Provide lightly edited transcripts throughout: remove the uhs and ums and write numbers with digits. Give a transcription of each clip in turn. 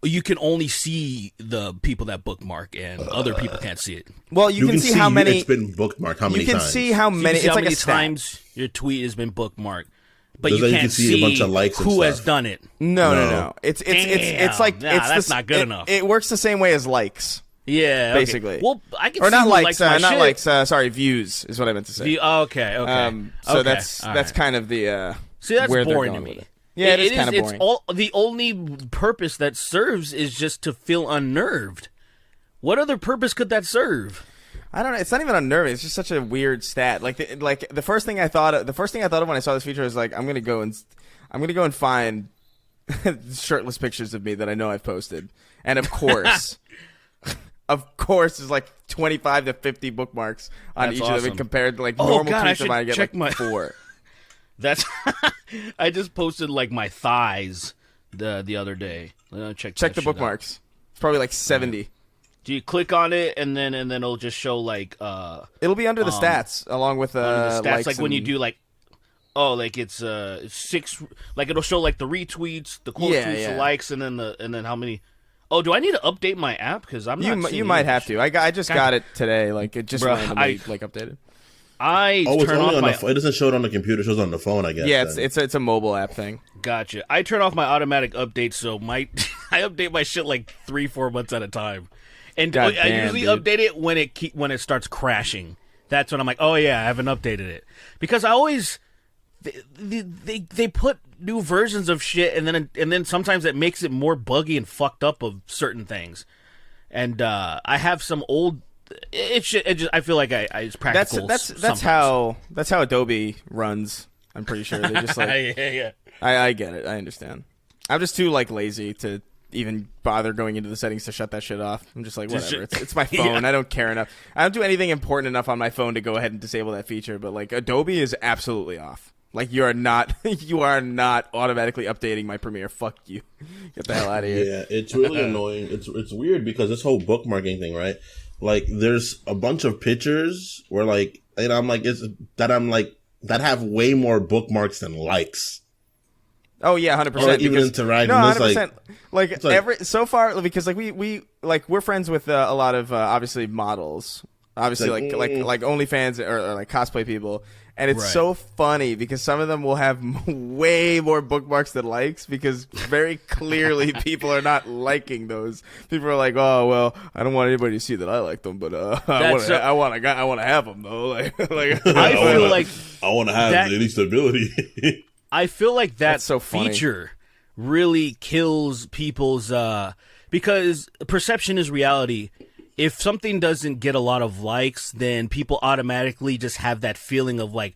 You can only see the people that bookmark, and other people can't see it. Well, you can see how many it's been bookmarked. How many times? You can see how many. It's like a times your tweet has been bookmarked, but you can can't see a bunch of likes who has done it. No. It's like that's not good enough. It works the same way as likes. Yeah, basically. Okay. Well, I can or see not likes, not shit. likes. Sorry, views is what I meant to say. Okay. So okay. that's kind of the see, that's where boring they're to going me. Yeah, it is kind of boring. The only purpose that serves is just to feel unnerved. What other purpose could that serve? I don't know. It's not even unnerving. It's just such a weird stat. Like the first thing I thought of when I saw this feature was like, I'm gonna go and find shirtless pictures of me that I know I've posted, and of course. Of course, there's like 25 to 50 bookmarks on each of them compared to like normal tweets of mine. I get like 4. That's I just posted like my thighs the other day. Check the bookmarks. It's probably like 70. Do you click on it and then it'll just show like it'll be under the stats along with the stats like when you do like like it's 6 like it'll show like the retweets, the quote tweets, the likes, and then how many. Oh, do I need to update my app? Because I'm not. You might have to. I just got it today. Like it just randomly updated. Turn off my. It doesn't show it on the computer. It shows it on the phone. I guess. Yeah, it's a mobile app thing. Gotcha. I turn off my automatic updates, so I update my shit like 3-4 months at a time, and I usually update it when it starts crashing. That's when I'm like, oh yeah, I haven't updated it because I always. They put new versions of shit and then sometimes it makes it more buggy and fucked up of certain things, and I have some old. I feel like it's practical. That's how Adobe runs. I'm pretty sure they just like yeah. I get it. I understand. I'm just too like lazy to even bother going into the settings to shut that shit off. I'm just like, whatever. It's my phone. Yeah. I don't care enough. I don't do anything important enough on my phone to go ahead and disable that feature. But like Adobe is absolutely off. Like you are not automatically updating my Premiere. Fuck you. Get the hell out of here. Yeah, it's really annoying. It's weird because this whole bookmarking thing, right? Like there's a bunch of pictures where like, and I'm like, that have way more bookmarks than likes. Oh yeah, 100%. Even interacting. No, 100%. Like so far, because like we're friends with a lot of obviously models, obviously like OnlyFans or like cosplay people. And it's so funny because some of them will have way more bookmarks than likes because very clearly people are not liking those. People are like, "Oh well, I don't want anybody to see that I like them, but I want to have them though." I want to have any stability. I feel like that feature really kills people's because perception is reality. If something doesn't get a lot of likes, then people automatically just have that feeling of like,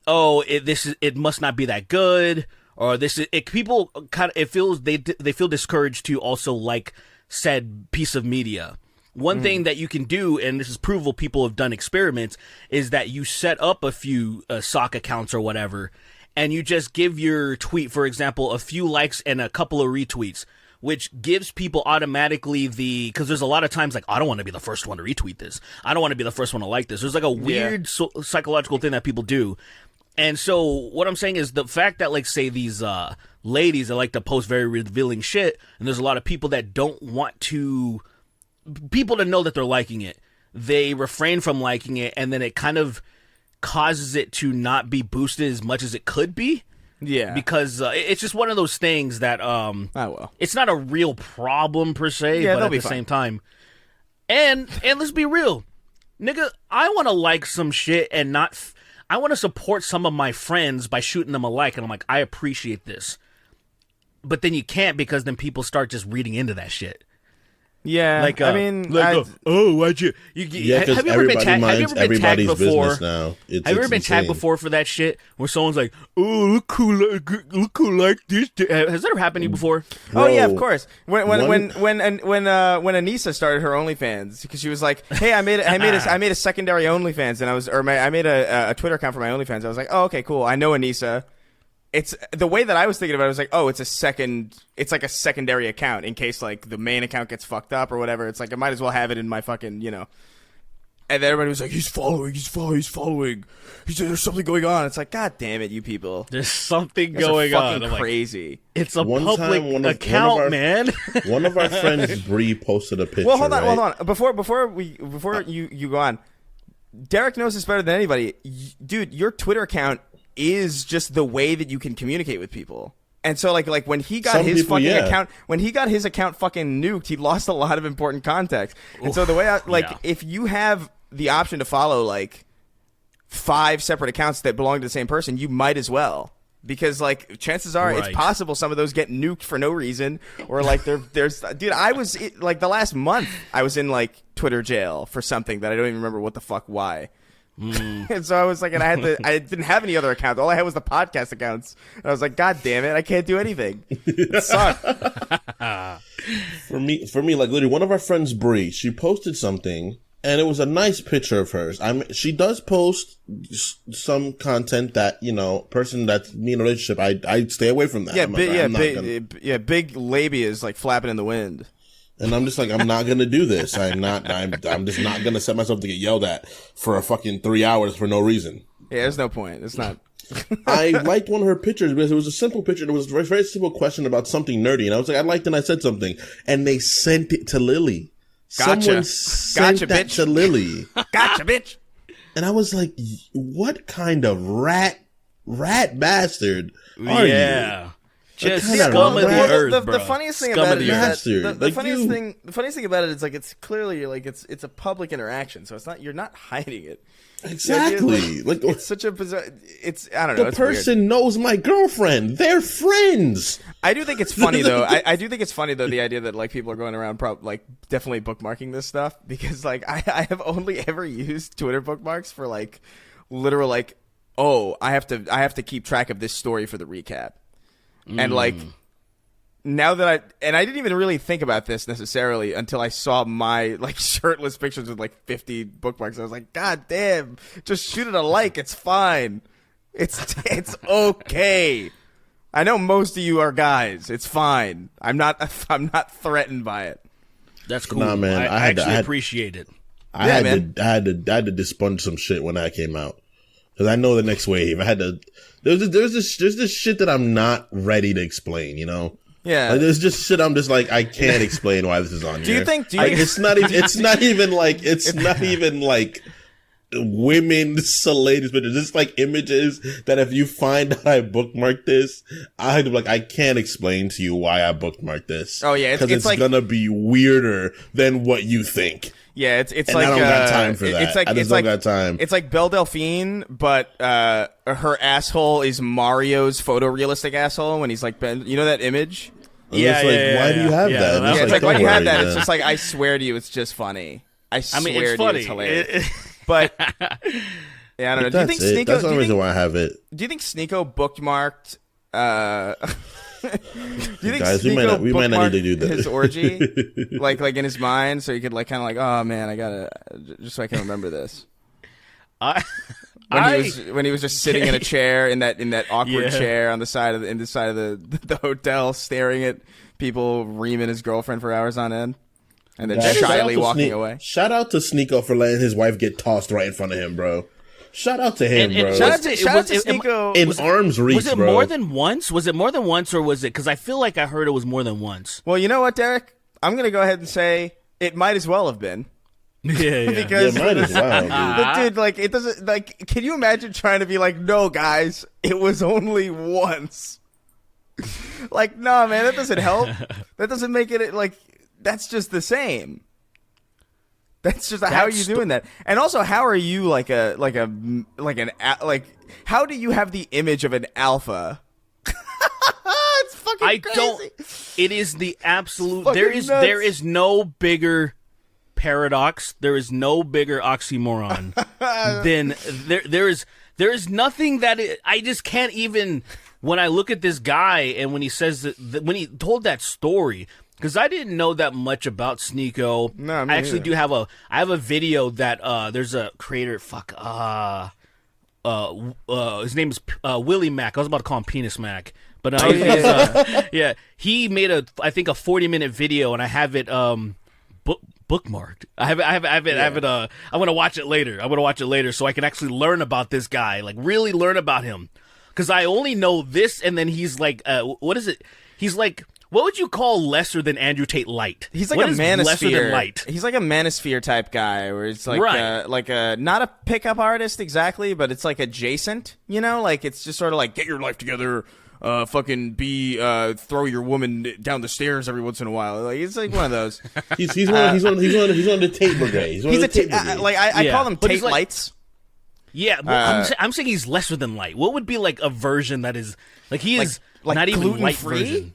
oh, it must not be that good, or people kind of they feel discouraged to also like said piece of media. One thing that you can do, and this is provable, people have done experiments, is that you set up a few sock accounts or whatever, and you just give your tweet, for example, a few likes and a couple of retweets, which gives people automatically because there's a lot of times like, I don't want to be the first one to retweet this. I don't want to be the first one to like this. There's like a weird psychological thing that people do. And so what I'm saying is the fact that like, say these ladies that like to post very revealing shit, and there's a lot of people that don't want people to know that they're liking it. They refrain from liking it, and then it kind of causes it to not be boosted as much as it could be. Yeah, because it's just one of those things that it's not a real problem per se, but at the same time, and let's be real, nigga, I want to like some shit and not. I want to support some of my friends by shooting them a like, and I'm like, I appreciate this, but then you can't because then people start just reading into that shit. Yeah, like I mean, like why'd you? Yeah, have you ever been tagged before? Now. Have you ever been tagged before for that shit? Where someone's like, "Oh, look who like this." Has that ever happened to you before? Bro, oh yeah, of course. When Anissa started her OnlyFans, because she was like, "Hey, I made a secondary OnlyFans," and I made a Twitter account for my OnlyFans. I was like, "Oh, okay, cool. I know Anissa. it's the way that I was thinking about it. I was like, oh, it's like a secondary account in case like the main account gets fucked up or whatever. It's like I might as well have it in my fucking, you know. And then everybody was like, he's following. There's something going on. It's like, God damn it, you people. There's something going on. I'm crazy. Like, it's a public account, man. One of our friends, Bree, posted a picture. Well, hold on. Right? Before you go on, Derek knows this better than anybody. Dude, your Twitter account is just the way that you can communicate with people. And so like when he got his account, when he got his account fucking nuked, he lost a lot of important context. And so the way if you have the option to follow like 5 separate accounts that belong to the same person, you might as well. Because like chances are it's possible some of those get nuked for no reason, or like there's dude, I was like the last month I was in like Twitter jail for something that I don't even remember what the fuck why. And so I was like, and I didn't have any other accounts. All I had was the podcast accounts. And I was like, God damn it, I can't do anything. It sucked. For me, like literally, one of our friends, Bree, she posted something, and it was a nice picture of hers. She does post some content that, you know, person that's me in a relationship, I stay away from that. Big labia is like flapping in the wind. And I'm just like, I'm not gonna do this. I'm just not gonna set myself to get yelled at for a fucking 3 hours for no reason. Yeah, there's no point. It's not. I liked one of her pictures because it was a simple picture. It was a very, very simple question about something nerdy. And I was like, I liked it and I said something. And they sent it to Lily. Gotcha. Someone sent that bitch. to Lily. Gotcha, bitch. And I was like, what kind of rat bastard are you? Just scum of the earth, bro. The funniest thing about it is the funniest thing about it is like it's clearly like it's a public interaction, so you're not hiding it. Exactly. Like it's such a bizarre. I don't know. The person knows my girlfriend. They're friends. I do think it's funny though. I do think it's funny though, the idea that like people are going around like definitely bookmarking this stuff, because like I have only ever used Twitter bookmarks for like literal like, oh, I have to keep track of this story for the recap. And like now that I didn't even really think about this necessarily until I saw my like shirtless pictures with like 50 bookmarks. I was like, God damn, just shoot it a like. It's fine. It's okay. I know most of you are guys. It's fine. I'm not threatened by it. That's cool. Nah, man. I actually appreciate it. I had to dispunge some shit when that came out. Because I know the next wave. I had to. There's this shit that I'm not ready to explain. You know. Yeah. Like, there's just shit I'm just like, I can't explain why this is on here. Do you think? It's not even like women's salacious pictures. It's like images that if you find out I bookmarked this, I'd be like, I can't explain to you why I bookmarked this. Oh yeah, because it's like, gonna be weirder than what you think. Yeah, it's and like I don't got time for that. I just don't got time. It's like Belle Delphine, but her asshole is Mario's photorealistic asshole when he's like, you know that image? Yeah, why do you have that? It's like, why do you have that? It's just like, I swear to you, it's just funny. I swear to you, it's hilarious. But yeah, I don't know. Do you think SNEAKO? That's the only reason why I have it. Do you think SNEAKO bookmarked? Do you think Guys, we might not need to do that. His orgy, like in his mind, so he could like kind of like, oh man, I gotta just so I can remember this. When he was just sitting in a chair in that awkward chair on the side of the hotel, staring at people reaming his girlfriend for hours on end, and then shyly walking away. Shout out to SNEAKO for letting his wife get tossed right in front of him, bro. Shout out to him, bro. Shout out to SNEAKO. In arm's reach, was it bro. more than once? Was it more than once, or was it? Because I feel like I heard it was more than once. Well, you know what, Derek? I'm gonna go ahead and say it might as well have been. Yeah. Because it might as well, dude. But dude, like, it doesn't. Like, can you imagine trying to be like, no, guys, it was only once. Like, no, man, that doesn't help. That doesn't make it like. That's just the same. That's just how are you doing that? And also, how are you like how do you have the image of an alpha? It's fucking crazy. It is the absolute. There is no bigger paradox. There is no bigger oxymoron than there is nothing that I just can't even. When I look at this guy and when he says that when he told that story. Because I didn't know that much about SNEAKO. No, I actually do have a video that there's a creator. his name is Willie Mack. I was about to call him Penis Mack, but yeah, he made I think a 40-minute video, and I have it bookmarked. I have it. I want to watch it later. So I can actually learn about this guy, like really learn about him, because I only know this, and then he's like, what is it? He's like, what would you call lesser than Andrew Tate light? He's like a manosphere. Lesser than light? He's like a manosphere type guy, where it's like not a pickup artist exactly, but it's like adjacent. You know, like it's just sort of like, get your life together. Fucking throw your woman down the stairs every once in a while. Like it's like one of those. he's one of the Tate brigade. I call them Tate lights. Yeah, I'm saying he's lesser than light. What would be like a version that is like he is like not even gluten light free? version?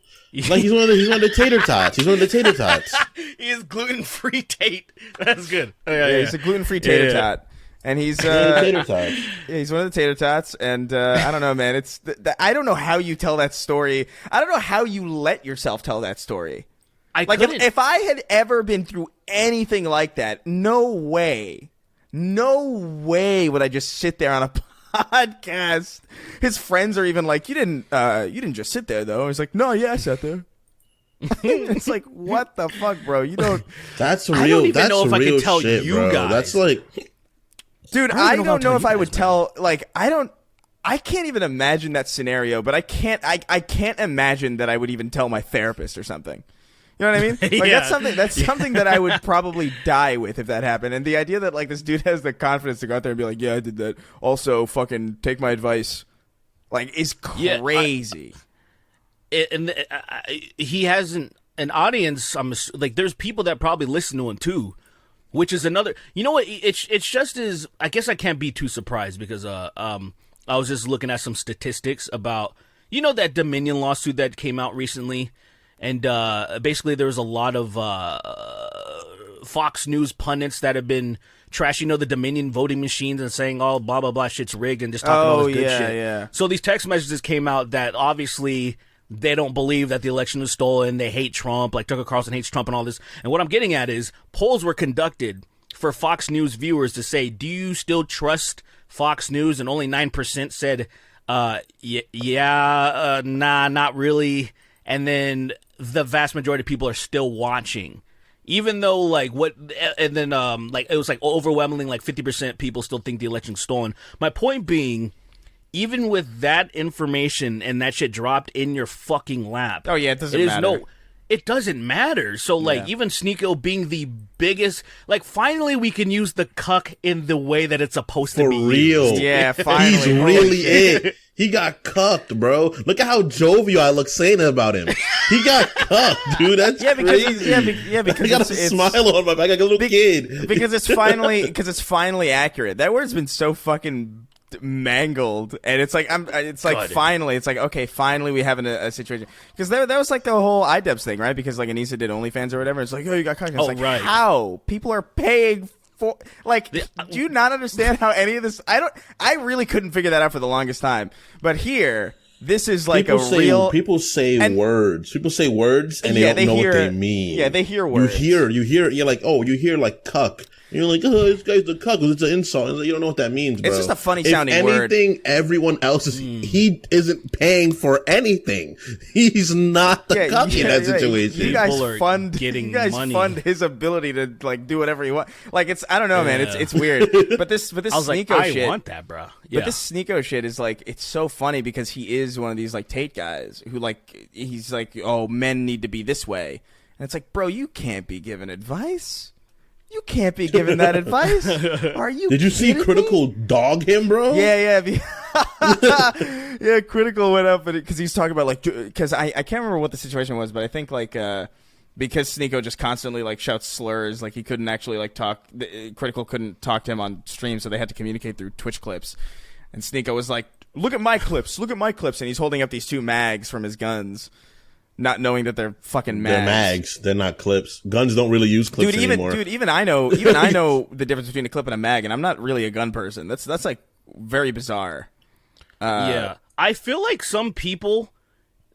Like he's one of the tater tots. He's one of the tater tots. He is gluten-free Tate. That's good. Yeah, he's a gluten-free tater tot. And he's tater tot. Yeah, he's one of the tater tots, and I don't know, man. It's I don't know how you tell that story. I don't know how you let yourself tell that story. If I had ever been through anything like that, no way would I just sit there on a podcast. His friends are even like, you didn't just sit there though. He's like, no, yeah, I sat there. It's like, what the fuck, bro? You don't. That's real. I don't even know if I could tell shit, you bro. guys. That's like, dude, I don't know if I would tell. Like, I can't even imagine that scenario. But I can't imagine that I would even tell my therapist or something. You know what I mean? Like, yeah. That's something that I would probably die with if that happened. And the idea that like this dude has the confidence to go out there and be like, yeah, I did that. Also, fucking take my advice, like, is crazy. He has an audience. Like, there's people that probably listen to him too, which is another. You know what? It's just as, I guess I can't be too surprised because I was just looking at some statistics about, you know, that Dominion lawsuit that came out recently. And basically, there was a lot of Fox News pundits that have been trashing, the Dominion voting machines and saying, "Oh, blah blah blah, shit's rigged," and just talking all this good shit. Yeah. So these text messages came out that obviously they don't believe that the election was stolen. They hate Trump, like Tucker Carlson hates Trump and all this. And what I'm getting at is polls were conducted for Fox News viewers to say, "Do you still trust Fox News?" And only 9% said, "Yeah, nah, not really." And then the vast majority of people are still watching, even though it was like overwhelmingly like 50% people still think the election's stolen. My point being, even with that information and that shit dropped in your fucking lap, it doesn't matter. It doesn't matter. So, even SNEAKO being the biggest, finally we can use the cuck in the way that it's supposed to be real. used. Yeah, finally. He's really it. He got cucked, bro. Look at how jovial I look saying it about him. He got cucked, dude. That's crazy. Because I got a smile on my back like a little kid. Because it's finally accurate. That word's been so fucking mangled, and it's like finally, it's like, okay, finally we have a situation, because that was like the whole iDubbbz thing, right? Because like Anissa did OnlyFans or whatever. It's like, oh, you got cucked. It's like, right. How people are paying for, like, do you not understand how any of this? I really couldn't figure that out for the longest time. But here, this is like people say words. People say words and they don't know what they mean. Yeah, they hear words. You hear. You're like, oh, you hear like cuck. You're like, oh, this guy's the cuck. It's an insult. You don't know what that means, bro. It's just a funny sounding word. If anything, everyone else is. He isn't paying for anything. He's not the cuck in that situation. You guys fund his ability to like do whatever he wants. Like, it's, I don't know, man. It's weird. But this SNEAKO shit. I want that, bro. Yeah. But this SNEAKO shit is like, it's so funny because he is one of these like Tate guys who like, he's like, oh, men need to be this way, and it's like, bro, you can't be giving advice. You can't be giving that advice. Are you? Did you see Critical dog him, bro? Yeah. Yeah, Critical went up because he's talking about like, because I can't remember what the situation was, but I think like because SNEAKO just constantly like shouts slurs, like he couldn't actually like talk. Critical couldn't talk to him on stream, so they had to communicate through Twitch clips. And SNEAKO was like, "Look at my clips, and he's holding up these two mags from his guns. Not knowing that they're fucking mags. They're mags. They're not clips. Guns don't really use clips anymore. Even I know the difference between a clip and a mag, and I'm not really a gun person. That's like very bizarre. Yeah. I feel like some people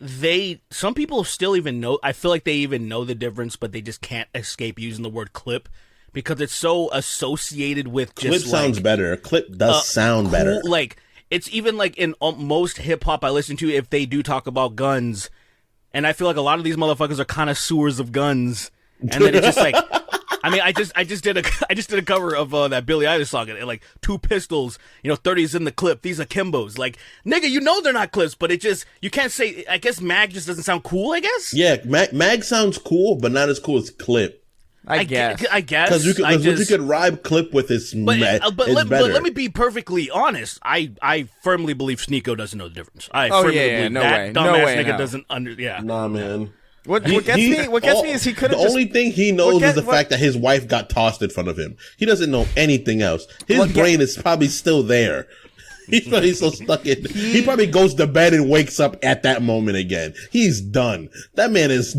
still even know. I feel like they even know the difference, but they just can't escape using the word clip because it's so associated with just Clip sounds better. Clip does sound better. Like, it's even like in most hip hop I listen to, if they do talk about guns, and I feel like a lot of these motherfuckers are connoisseurs of guns, and then it's just like, I mean, I just did a cover of that Billie Eilish song, and like 2 pistols, 30s in the clip. These are Kimbos. Like, nigga, they're not clips, but it just, you can't say. I guess mag just doesn't sound cool. I guess. Yeah, mag sounds cool, but not as cool as clip. I guess. Because what you could rhyme clip with is better. But let me be perfectly honest. I firmly believe SNEAKO doesn't know the difference. I firmly believe that dumbass nigga doesn't under. Yeah. Nah, man. What gets me is he could have. The only thing he knows is the fact that his wife got tossed in front of him. He doesn't know anything else. His brain is probably still there. He's probably so stuck in. He probably goes to bed and wakes up at that moment again. He's done. That man is.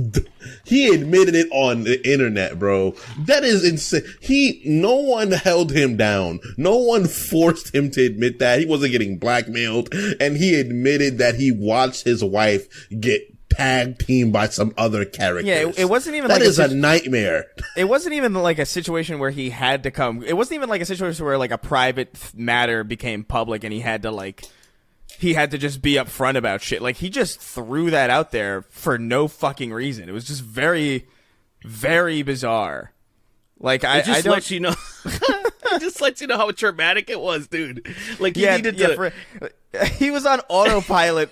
He admitted it on the internet, bro. That is insane. No one held him down. No one forced him to admit that. He wasn't getting blackmailed, and he admitted that he watched his wife get tag teamed by some other characters. Yeah, it wasn't even that is a nightmare. It wasn't even like a situation where he had to come. It wasn't even like a situation where like a private matter became public and he had to just be upfront about shit. Like, he just threw that out there for no fucking reason. It was just very, very bizarre. Like, it just lets you know. It just lets you know how traumatic it was, dude. Like, he needed to. He was on autopilot.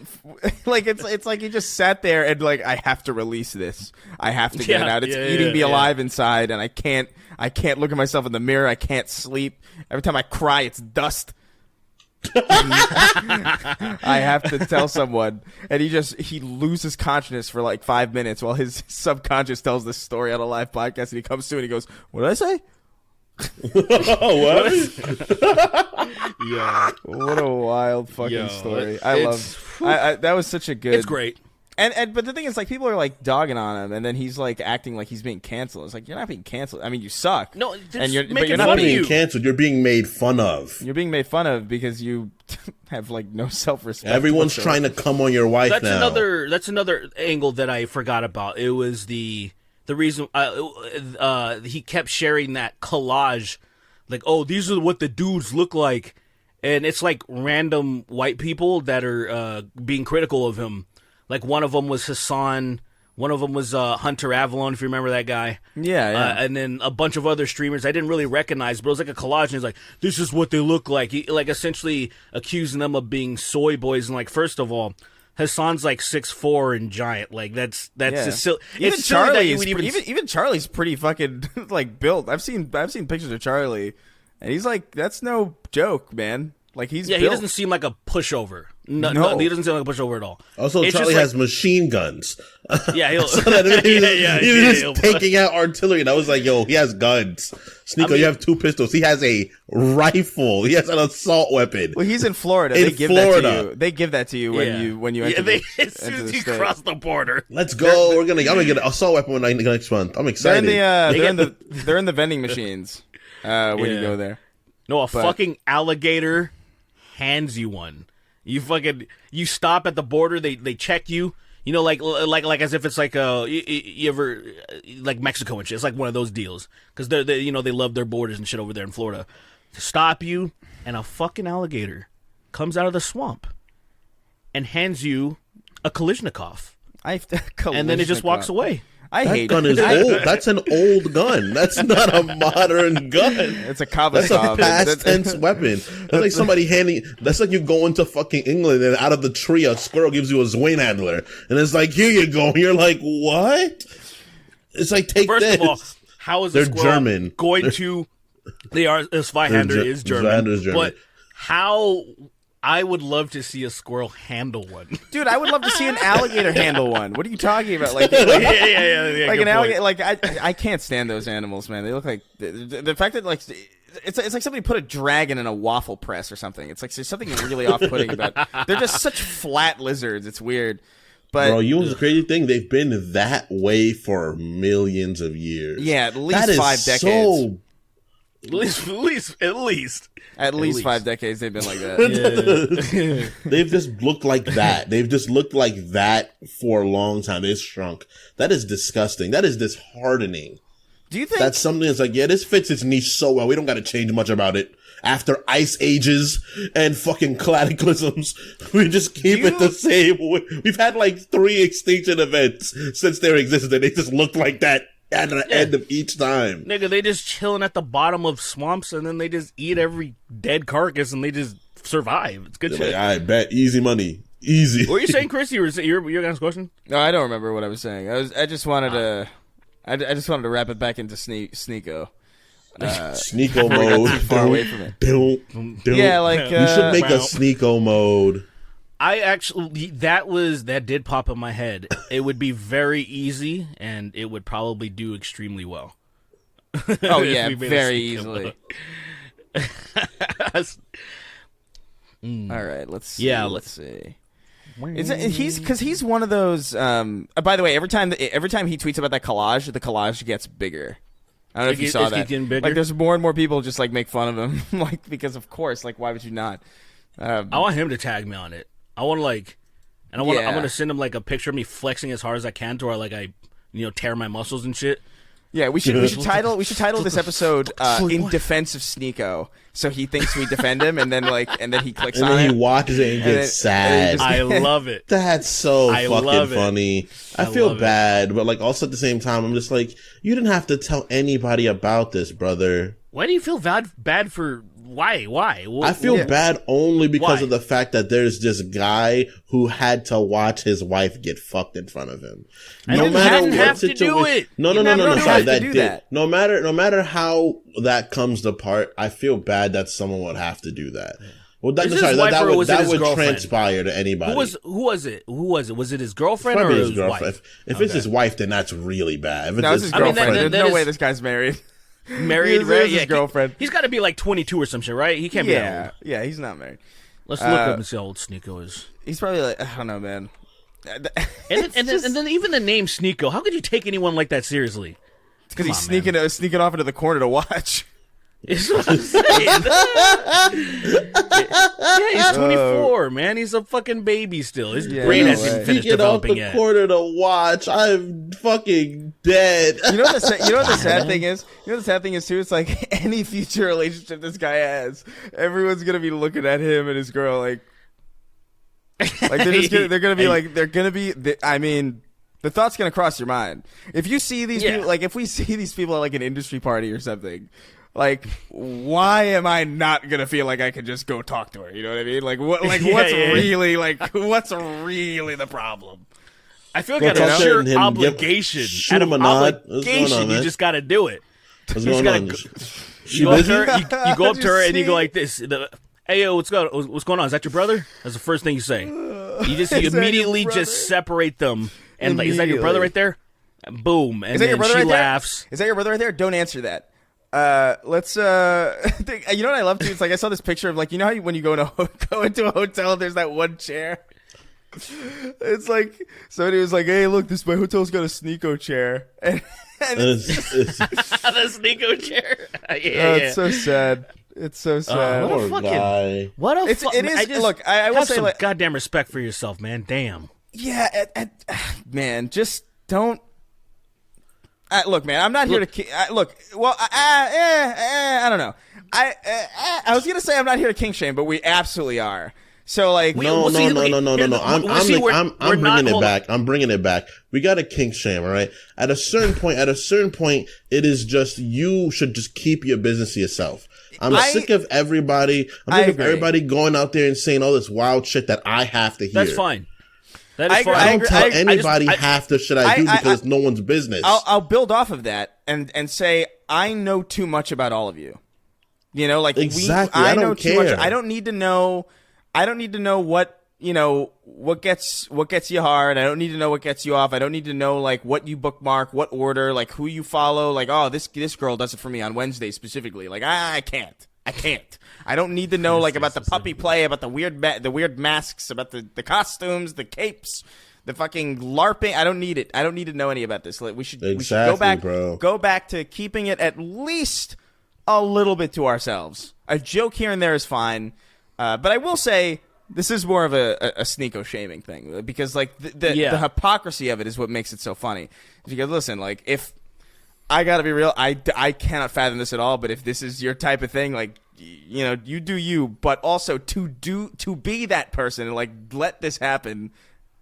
Like, it's like he just sat there and like, I have to release this. I have to get it out. It's eating me alive inside, and I can't look at myself in the mirror. I can't sleep. Every time I cry, it's dust. I have to tell someone, and he loses consciousness for like 5 minutes while his subconscious tells this story on a live podcast, and he comes to and he goes, "What did I say?" What? Yeah. What a wild fucking story. That was such a good. It's great. But the thing is, like, people are like dogging on him, and then he's like acting like he's being canceled. It's like, you're not being canceled. I mean, you suck. No, but you're not being canceled. You're being made fun of. You're being made fun of because you have like no self-respect. Everyone's trying to come on your wife now. That's another angle that I forgot about. It was the reason he kept sharing that collage, like, oh, these are what the dudes look like, and it's like random white people that are being critical of him. Like, one of them was Hassan, one of them was Hunter Avalon, if you remember that guy. Yeah. And then a bunch of other streamers I didn't really recognize, but it was like a collage, and he's like, this is what they look like. He, like, essentially accusing them of being soy boys, and like, first of all, Hassan's like 6'4" and giant. Like, that's just silly. Even Charlie even Charlie's pretty fucking like built. I've seen pictures of Charlie, and he's like, that's no joke, man. Like, he's built. He doesn't seem like a pushover. No, he doesn't seem like a pushover at all. Also, it's Charlie has machine guns. Yeah, he's just taking out artillery, and I was like, yo, he has guns. SNEAKO, you have 2 pistols. He has a rifle. He has an assault weapon. Well, he's in Florida. They give that to you. They give that to you when you enter as soon as you cross the border. Let's go. I'm gonna get an assault weapon next month. I'm excited. They're in the vending machines when you go there. No, fucking alligator hands you one. You stop at the border. They check you. You know, like as if it's like you ever like Mexico and shit. It's like one of those deals because they love their borders and shit over there in Florida. To stop you, and a fucking alligator comes out of the swamp and hands you a Kalashnikov. And then it just walks away. That gun is old. That's an old gun. That's not a modern gun. It's a Kavasov. That's a past tense weapon. That's like somebody handing. That's like you going to fucking England and out of the tree a squirrel gives you a Zweinadler and it's like, here you go. And you're like, what? It's like, take First this. Of all, how is they're a squirrel German going to? They are. Zweihander is German, but how? I would love to see a squirrel handle one. Dude, I would love to see an alligator handle one. What are you talking about? Like yeah, like an alligator. Like, I can't stand those animals, man. They look like the fact that like it's like somebody put a dragon in a waffle press or something. It's like there's something really off-putting about it. They're just such flat lizards. It's weird. But bro, you know the crazy thing? They've been that way for millions of years. Yeah, at least 5 decades. At least 5 decades they've been like that. Yeah. They've just looked like that. They've just looked like that for a long time. They've shrunk. That is disgusting. That is disheartening. Do you think that's something that's like, yeah, this fits its niche so well. We don't got to change much about it. After ice ages and fucking cataclysms, we just keep it the same way. We've had like 3 extinction events since their existence, and they just look like that at the end of each time. Nigga, they just chilling at the bottom of swamps, and then they just eat every dead carcass, and they just survive. It's good shit. I bet. Easy money. Easy. What were you saying, Chris? You were going to ask a question? No, I don't remember what I was saying. I just wanted to wrap it back into SNEAKO. SNEAKO mode. Far away from it. Yeah, like you should make a SNEAKO mode. I actually that did pop in my head. It would be very easy, and it would probably do extremely well. Oh yeah, very easily. All right, let's see. Yeah, let's see. He's one of those. By the way, every time he tweets about that collage, the collage gets bigger. I don't know if you saw that. Like, there's more and more people just like make fun of him, like because of course, like why would you not? I want him to tag me on it. I want to I want to send him like a picture of me flexing as hard as I can to where like I tear my muscles and shit. Yeah, we should title this episode "In Defense of SNEAKO." So he thinks we defend him, and then he clicks on it, and he watches it and gets sad. I love it. That's so fucking funny. I feel bad, but like also at the same time, I'm just like, you didn't have to tell anybody about this, brother. Why do you feel bad for? Why? I feel bad only because of the fact that there's this guy who had to watch his wife get fucked in front of him. No matter what situation. No. Sorry, that did. No matter how that comes apart, I feel bad that someone would have to do that. Well, that would transpire to anybody. Who was it? Was it his girlfriend or his girlfriend? wife? If it's his wife, then that's really bad. No, it's his girlfriend. There's no way this guy's married. Married, right? His girlfriend. He's got to be like 22 or some shit, right? He can't be that old. Yeah, he's not married. Let's look up and see how old SNEAKO is. He's probably like, I don't know, man. And then even the name SNEAKO. How could you take anyone like that seriously? It's because he's sneaking off into the corner to watch. Is what I'm saying. Yeah, he's 24, man. He's a fucking baby still. His brain hasn't finished developing yet. Corner to watch. I'm fucking dead. You know what the sad thing is? You know what the sad thing is too? It's like any future relationship this guy has, everyone's gonna be looking at him and his girl like they're gonna be. I mean, the thought's gonna cross your mind if you see these people. Like if we see these people at like an industry party or something. Like, why am I not gonna feel like I can just go talk to her? You know what I mean? Like, what's really the problem? I feel like a sheer obligation. Out of obligation, you just gotta do it. What's going on? You go up to her and you go like this. Hey, yo, what's going on? Is that your brother? That's the first thing you say. You immediately just separate them and like, is that your brother right there? And boom, and then she laughs. Is that your brother right there? Don't answer that. Let's you know what I love too? It's like I saw this picture of like, you know how when you go into a hotel, there's that one chair. It's like somebody was like, "Hey, look, my hotel's got a SNEAKO chair," and it's the SNEAKO chair. It's so sad. It's so sad. What a fucking guy. It is. Look, I will say, some goddamn respect for yourself, man. Damn. Yeah, man, just don't. Look, man, I'm not here to look. Well, I don't know. I was gonna say I'm not here to kink shame, but we absolutely are. So like, no. I'm bringing it back. We got a kink shame, all right? At a certain point, it is just you should just keep your business to yourself. I'm sick of everybody. I'm sick of everybody going out there and saying all this wild shit that I have to hear. That's fine. That is fine. I don't tell anybody half the shit I do because it's no one's business. I'll build off of that and say I know too much about all of you. You know, like exactly. I know too much. I don't need to know what what gets you hard. I don't need to know what gets you off. I don't need to know like what you bookmark, what order, like who you follow. Like, oh, this girl does it for me on Wednesday specifically. Like I can't. I don't need to know like about the puppy play, about the weird masks, about the costumes, the capes, the fucking LARPing. I don't need it. I don't need to know any about this. We should go back to keeping it at least a little bit to ourselves. A joke here and there is fine, but I will say this is more of a SNEAKO shaming thing because like the hypocrisy of it is what makes it so funny. Because listen, like if I gotta be real. I cannot fathom this at all. But if this is your type of thing, like, you know, you do you. But also to be that person and like let this happen,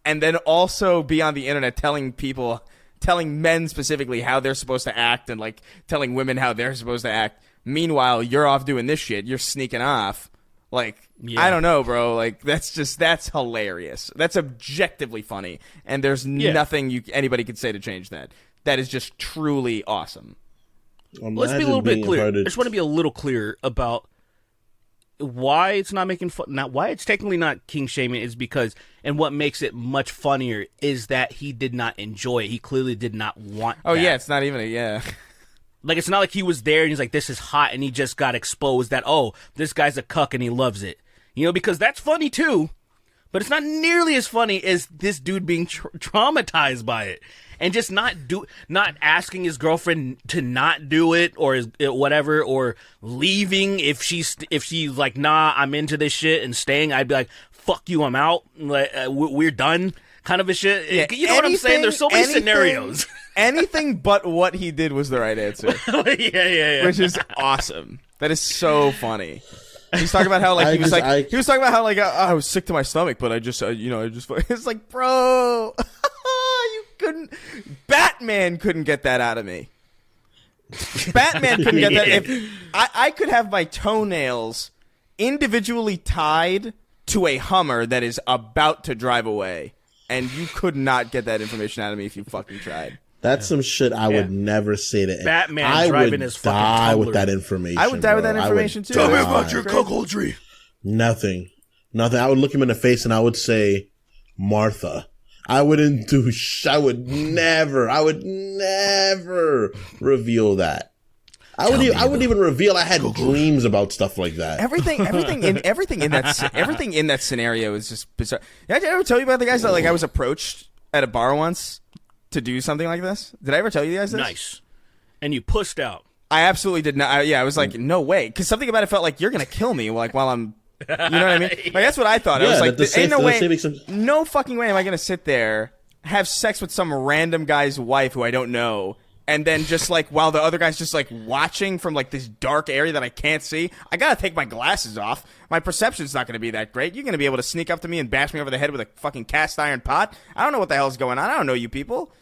and then also be on the internet telling men specifically how they're supposed to act, and like telling women how they're supposed to act. Meanwhile, you're off doing this shit. You're sneaking off. Like, I don't know, bro. Like, that's hilarious. That's objectively funny, and there's nothing anybody could say to change that. That is just truly awesome. Let's be a little bit clear. I just want to be a little clear about why it's not making fun. Not why it's technically not king shaming is because, and what makes it much funnier is that he did not enjoy it. He clearly did not want. Oh that. Yeah, it's not even Like, it's not like he was there and he's like, this is hot, and he just got exposed that, oh, this guy's a cuck and he loves it. You know, because that's funny too, but it's not nearly as funny as this dude being traumatized by it. And just not asking his girlfriend to not do it or whatever, or leaving if she's like, nah, I'm into this shit, and staying. I'd be like, fuck you, I'm out. Like, we're done, kind of a shit. Yeah, you know what I'm saying? There's so many scenarios. Anything but what he did was the right answer. Yeah. Which is awesome. That is so funny. He's talking about how like he was talking about how like I was sick to my stomach, but I just it's like, bro. Batman couldn't get that out of me. Batman couldn't get that. If I could have my toenails individually tied to a Hummer that is about to drive away, and you could not get that information out of me if you fucking tried. That's some shit I would never say to Batman driving his fucking die Tumblr. with that information. I would die with that information too. Tell me about your cuckoldry. Nothing. I would look him in the face and I would say, Martha. I would never reveal that. I would even reveal I had dreams about stuff like that. Everything in that scenario is just bizarre. Did I ever tell you about the guys that like I was approached at a bar once to do something like this? Did I ever tell you guys this? Nice. And you pushed out. I absolutely did not. I was like, no way, because something about it felt like you're gonna kill me like while I'm. You know what I mean? Like, that's what I thought. I was like, ain't no way, no fucking way am I going to sit there, have sex with some random guy's wife who I don't know, and then just like, while the other guy's just like watching from like this dark area that I can't see, I got to take my glasses off. My perception's not going to be that great. You're going to be able to sneak up to me and bash me over the head with a fucking cast iron pot? I don't know what the hell's going on. I don't know you people.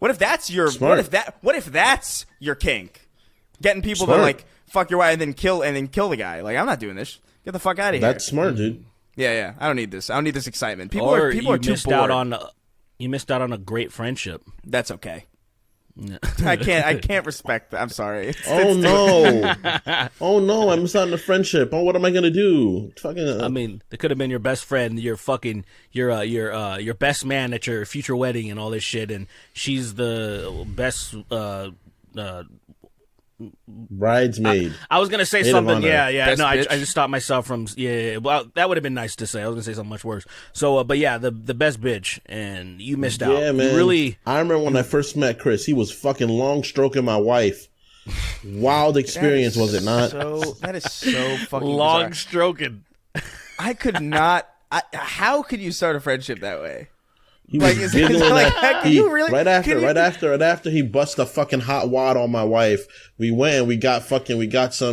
What if that's your, what if that's your kink? Getting people to like, fuck your wife and then kill the guy. Like, I'm not doing this. Get the fuck out of here. That's smart, dude. Yeah. I don't need this. I don't need this excitement. People are too bored. You missed out on a great friendship. That's okay. I can't respect that. I'm sorry. No. Oh no, I missed out on the friendship. Oh, what am I gonna do? I mean, it could have been your best friend, your best man at your future wedding and all this shit, and she's the best bridesmaid. I was gonna say something. Yeah. No, I just stopped myself from. Yeah. Well, that would have been nice to say. I was gonna say something much worse. So, but yeah, the best bitch, and you missed out. Yeah, man. Really. I remember when I first met Chris. He was fucking long stroking my wife. Wild experience, was it not? That is so fucking long bizarre. stroking. I could not. How could you start a friendship that way? He was giggling right after he bust a fucking hot wad on my wife. We went and we got some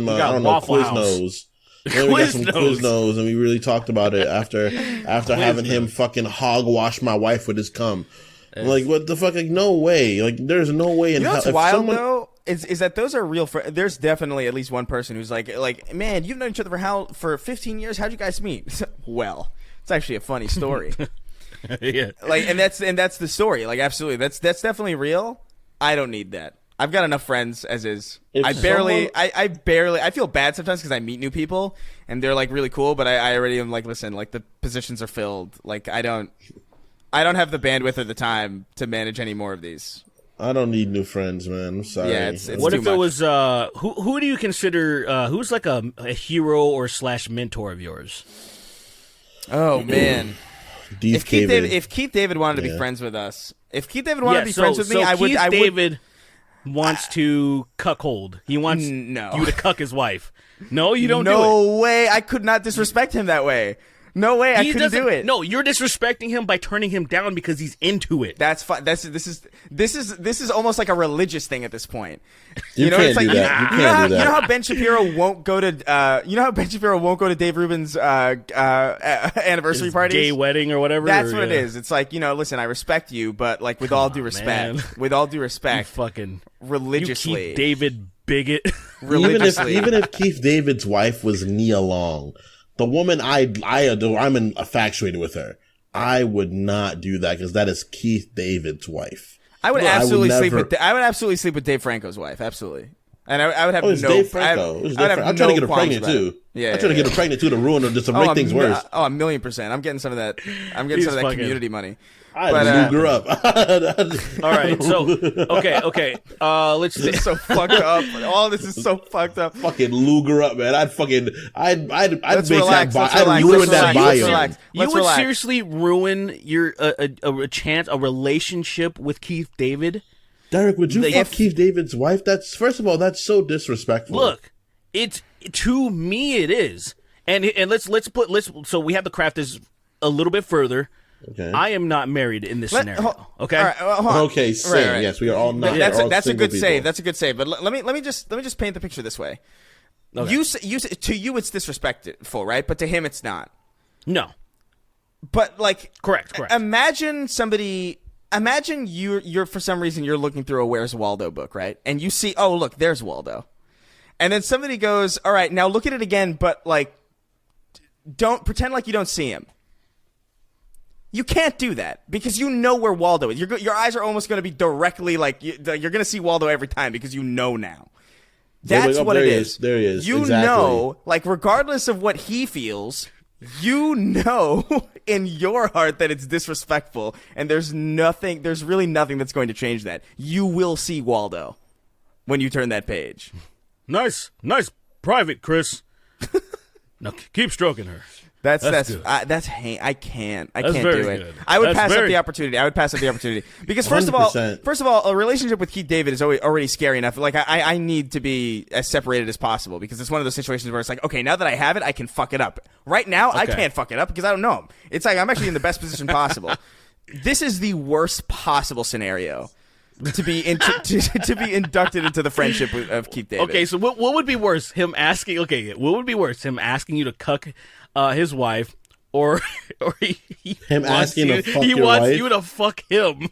I don't know, Quiznos. Then we got some Quiznos and we really talked about it after having him fucking hog wash my wife with his cum. I'm like, what the fuck? Like, no way. Like, there's no way in hell. You know what's wild though? Is that those are real friends. There's definitely at least one person who's like, man, you've known each other for 15 years. How'd you guys meet? Well, it's actually a funny story. Yeah. Like, and that's the story. Like, absolutely, that's definitely real. I don't need that. I've got enough friends as is. I feel bad sometimes because I meet new people and they're like really cool, but I already am like, listen, like the positions are filled. Like, I don't have the bandwidth or the time to manage any more of these. I don't need new friends, man. I'm sorry. Yeah, it's what if much. It was who do you consider who's like a hero or / mentor of yours? Oh man. If Keith David wanted to be friends with us, to be friends with me, I would. Keith David wants to cuckold. He wants you to cuck his wife. No, you don't. No way. I could not disrespect him that way. No way, I couldn't do it. No, you're disrespecting him by turning him down because he's into it. That's fine. This is almost like a religious thing at this point. You know, can't it's like do that. You can't do that. You know how Ben Shapiro won't go to Dave Rubin's anniversary parties, gay wedding or whatever. That's what it is. It's like, listen, I respect you, but like with all due respect, you fucking religiously, you Keith David bigot. Religiously, even if Keith David's wife was Nia Long, the woman I adore, I'm infatuated with her. I would not do that because that is Keith David's wife. I would absolutely sleep with Dave Franco's wife. Absolutely. And I would have Dave Franco. I'm trying to get her pregnant too. Yeah, I'm trying to get her pregnant too to ruin her, just to make things worse. Oh, 1,000,000%. I'm getting some of that. I'm getting some of that community money. I lug her up. All right, so okay. Let's. This is so fucked up. All this is so fucked up. Fucking lug her up, man. I'd ruin that bio. You would seriously ruin your a relationship with Keith David. Derek, would you fuck Keith David's wife? First of all, that's so disrespectful. Look, to me it is, and so we have to craft this a little bit further. Okay. I am not married in this scenario. Okay. All right, okay. Same. Right. Yes, we are all not. That's a good save. That's a good save. But let me just paint the picture this way. Okay. To you it's disrespectful, right? But to him it's not. No. But like, correct. Imagine you're for some reason you're looking through a Where's Waldo book, right? And you see, oh look, there's Waldo. And then somebody goes, all right, now look at it again, but like, don't pretend like you don't see him. You can't do that because you know where Waldo is. Your eyes are almost going to be directly like you're going to see Waldo every time because you know now. That's what it is. There he is. You know, like regardless of what he feels, you know in your heart that it's disrespectful, and there's really nothing that's going to change that. You will see Waldo when you turn that page. Nice private, Chris. Now keep stroking her. I can't do it. Good. I would pass up the opportunity. Because first of all, a relationship with Keith David is already scary enough. Like I need to be as separated as possible because it's one of those situations where it's like, okay, now that I have it, I can fuck it up. Right now, I can't fuck it up because I don't know him. It's like I'm actually in the best position possible. This is the worst possible scenario to be inducted into the friendship of Keith David. Okay, so what would be worse? Him asking? Okay, what would be worse? Him asking you to cuck his wife, or him asking to fuck he your wants wife? you to fuck him.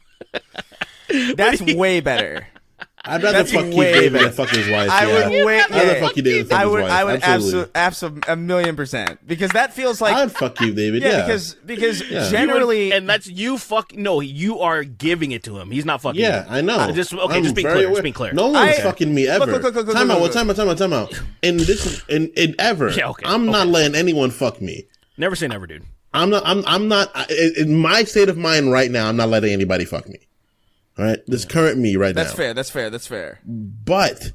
That's way better. I'd rather fuck Keith David than fuck his wife. I would rather fuck Keith David than fuck his wife. I would absolutely 1,000,000% because that feels like I'd fuck Keith David. Yeah, because generally, and that's you fuck. No, you are giving it to him. He's not fucking. Yeah, you. I know. Just be clear. Just be clear. No one's fucking me ever. Time out. In ever. Yeah, okay. I'm not letting anyone fuck me. Never say never, dude. I'm not. In my state of mind right now, I'm not letting anybody fuck me. All right, this current me right now. That's fair. But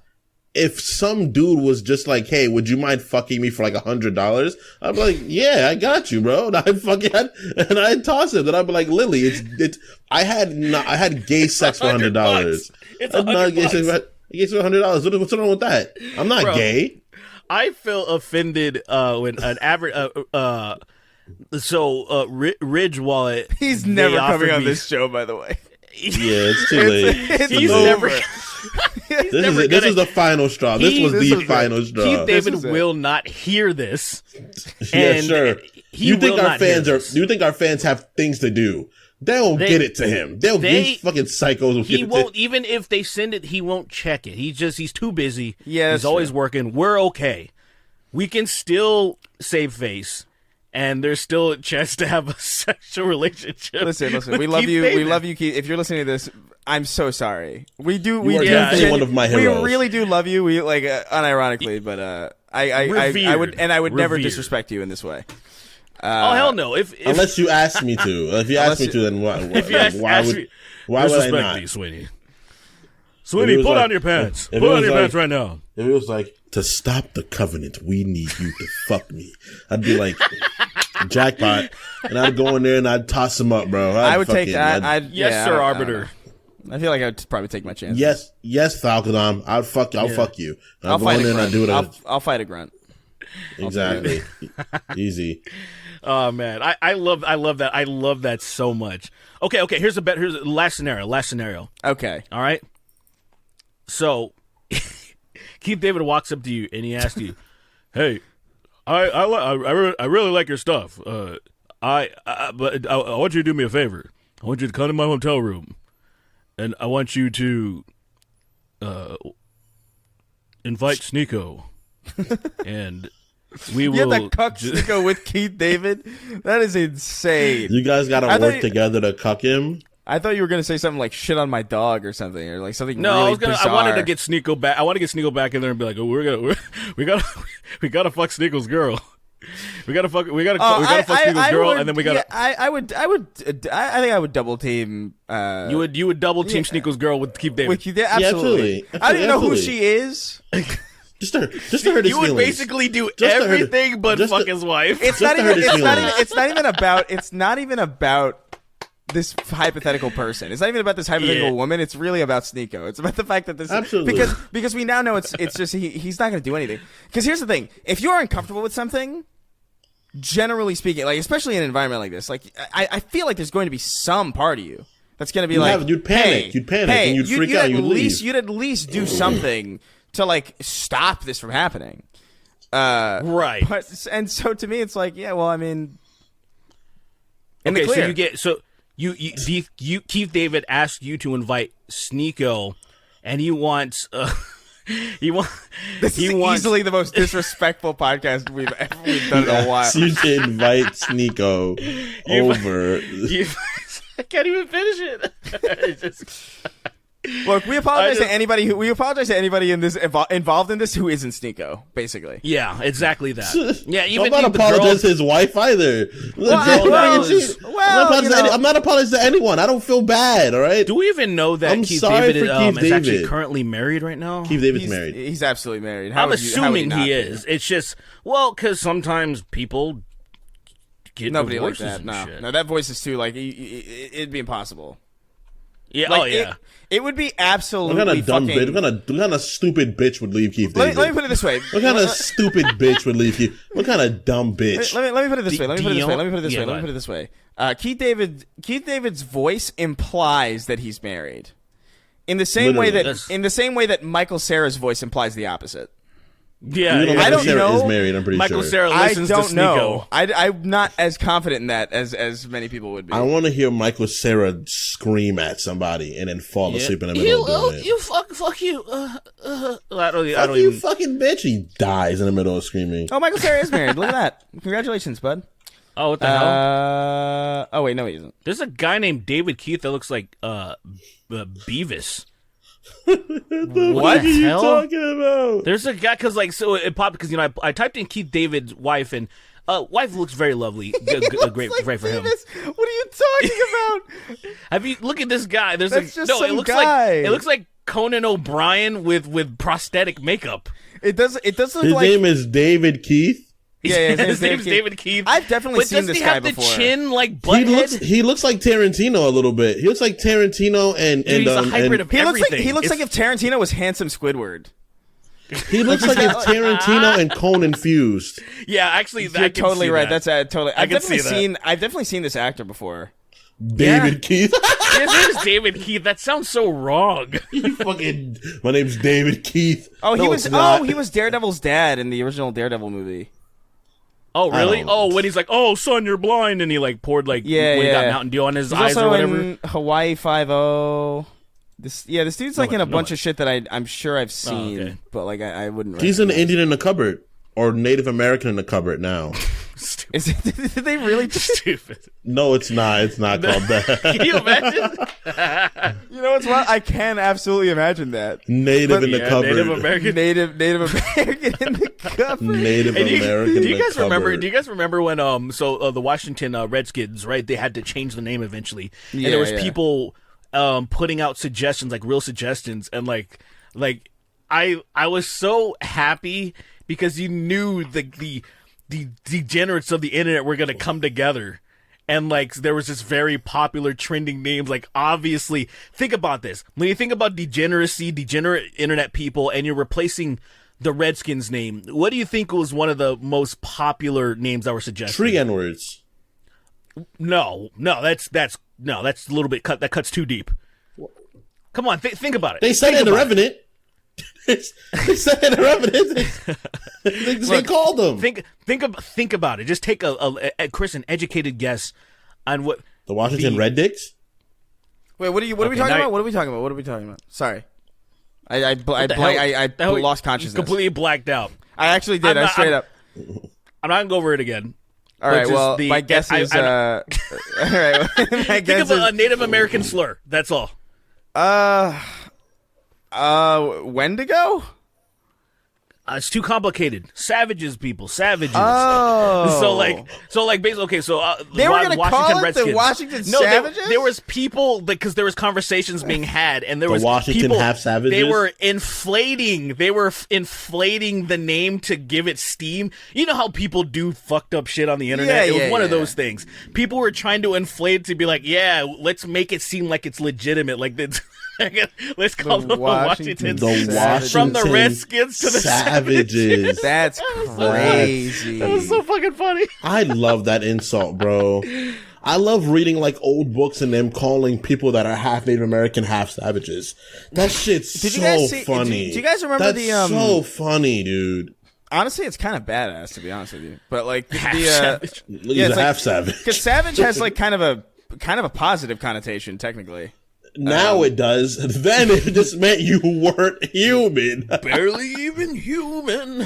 if some dude was just like, "Hey, would you mind fucking me for like $100?" I'd be like, "Yeah, I got you, bro." And I'd toss it. And I'd be like, "Lily, it's. I had gay sex for $100. It's $100. Gay sex for $100. What's wrong with that? I'm not gay." I feel offended when an average. Ridge Wallet. He's never coming on this show, by the way. Yeah, it's too late. He's never. This is the final straw. This was the final straw. Keith David will not hear this. Yeah, sure. You think our fans have things to do? They won't get it to him. These fucking psychos. He won't. Even if they send it, he won't check it. He's too busy. Yeah, he's always working. We're okay. We can still save face. And there's still a chance to have a sexual relationship. Listen. We love you. We love you, Keith. If you're listening to this, I'm so sorry. We do. You are definitely one of my heroes. We really do love you. We like unironically, but I would never disrespect you in this way. Oh hell no! If unless you ask me to. If you ask me to, then why would I not? Me, Sweetie, pull down your pants. Pull down your pants right now. If it was like, to stop the covenant, we need you to fuck me, I'd be like, jackpot, and I'd go in there and I'd toss him up, bro. I would take that. Yes, sir, arbiter. I feel like I'd probably take my chances. Yes, Falcon. I'll fuck you. I'll fight a grunt. Exactly. Easy. Oh man, I love that. I love that so much. Okay. Here's the last scenario. Okay. All right. So, Keith David walks up to you and he asks you, "Hey, I really like your stuff. But I want you to do me a favor. I want you to come to my hotel room, and I want you to invite SNEAKO, and we will." You had that cuck SNEAKO with Keith David? That is insane. You guys got to work together to cuck him? I thought you were gonna say something like "shit on my dog" or something, or like something. No, really bizarre. I wanted to get SNEAKO back. I want to get SNEAKO back in there and be like, "Oh, we gotta fuck SNEAKO's girl. We gotta fuck SNEAKO's girl, and then we gotta." I think I would double team. You would double team SNEAKO's girl with Keith David. Absolutely. I don't even know who she is. Just to hurt his feelings. You would basically do everything but fuck his wife. It's not even about this hypothetical person. It's not even about this hypothetical woman. It's really about SNEAKO. It's about the fact that this because we now know it's just he's not going to do anything. Because here's the thing: if you're uncomfortable with something, generally speaking, like especially in an environment like this, like I feel like there's going to be some part of you that's going to be you'd panic, and you'd freak out, you'd leave. You'd at least do something to like stop this from happening. Right. And so to me, it's like, yeah, well, I mean, okay, so you get Keith David asks you to invite SNEAKO, and he wants easily the most disrespectful podcast we've done in a while. You to invite SNEAKO over. I can't even finish it. Look, we apologize to anybody in this involved in this who isn't SNEAKO, basically. Yeah, exactly that. Yeah, even I'm not apologizing to his wife either. I'm not apologizing to anyone. I don't feel bad. All right. Do we even know that Keith David is actually currently married right now? Keith David's married. He's absolutely married. I'm assuming he is. It's just because sometimes people get nobody like that. No, that voice is too like it'd be impossible. Yeah. Like, it would be absolutely. What kind of dumb bitch? What kind of stupid bitch would leave Keith David? Let me put it this way. What kind of stupid bitch would leave Keith? What kind of dumb bitch? Let me put it this way. Let me put it this way. Keith David's voice implies that he's married, in the same way that Michael Cera's voice implies the opposite. Yeah, I don't know. Is married, I'm pretty Michael sure. Cera listens to SNEAKO. I'm not as confident in that as many people would be. I want to hear Michael Cera scream at somebody and then fall asleep in the middle of doing it. You fuck you. I don't you even. Fucking bitch. He dies in the middle of screaming. Oh, Michael Cera is married. Look at that. Congratulations, bud. Oh, what the hell? Oh wait, no, he isn't. There's a guy named David Keith that looks like Beavis. What are you talking about? There's a guy so it popped because I typed in Keith David's wife and wife looks very lovely. Great for him. What are you talking about? Have you look at this guy? It looks like Conan O'Brien with prosthetic makeup. It does look his like name is David Keith. Yeah, his name's David Keith. I've definitely seen this guy before. Does he have the chin like butthead? He looks like Tarantino a little bit. He looks like Tarantino and he's a hybrid of everything. He looks like if Tarantino was handsome Squidward. He looks like if Tarantino and Conan fused. Yeah, actually, you're totally right. That. That's totally. I've definitely seen this actor before. David Keith. His name is David Keith. That sounds so wrong. My name's David Keith. He was Daredevil's dad in the original Daredevil movie. Oh really? Oh, when he's like, "Oh, son, you're blind," and he like poured when he got Mountain Dew on his eyes or whatever. In Hawaii 5-0. This dude's like in a bunch of shit that I'm sure I've seen, but like I wouldn't. He's an Indian in the cupboard or Native American in the cupboard now. Did they really? Stupid. No, it's not. It's not called that. Can you imagine? You know what's what? I can absolutely imagine that. Native in the cupboard. Native American. Native American in the cupboard. Native American. Do you guys remember? Do you guys remember when the Washington Redskins, right? They had to change the name eventually, and there was people putting out suggestions, like real suggestions, and like I was so happy because you knew the degenerates of the internet were going to come together. And, like, there was this very popular trending names. Like, obviously, think about this. When you think about degenerate internet people, and you're replacing the Redskins name. What do you think was one of the most popular names that were suggested? Tree N-words. No, that's a little bit cut. That cuts too deep. Come on, think about it. They said it in the Revenant. They said it in the Revenant. They called them. Think about it. Just take Chris, an educated guess on what the Washington Red Dicks. Wait, what are we talking about? What are we talking about? Sorry, I lost consciousness. Completely blacked out. I actually did. I'm not gonna go over it again. All right. Well, my guess is. All right. My guess think of a Native American slur. That's all. Wendigo? It's too complicated. Savages, people. Savages. Oh. So basically, okay, so they were going to call it Redskins. The Washington Savages? There was people, because there was conversations being had, and there was Washington people, half savages? They were inflating the name to give it steam. You know how people do fucked up shit on the internet? It was one of those things. People were trying to inflate it to be like, yeah, let's make it seem like it's legitimate, like this. Let's call them the Washington from the Redskins to the Savages. That's crazy. That was so fucking funny. I love that insult, bro. I love reading like old books and them calling people that are half Native American half savages. That shit's funny. Do you guys remember That's so funny, dude. Honestly, it's kind of badass, to be honest with you. But like savage. He's a half savage. Because savage has like kind of a positive connotation, technically. Now it does. Then it just meant you weren't human. Barely even human.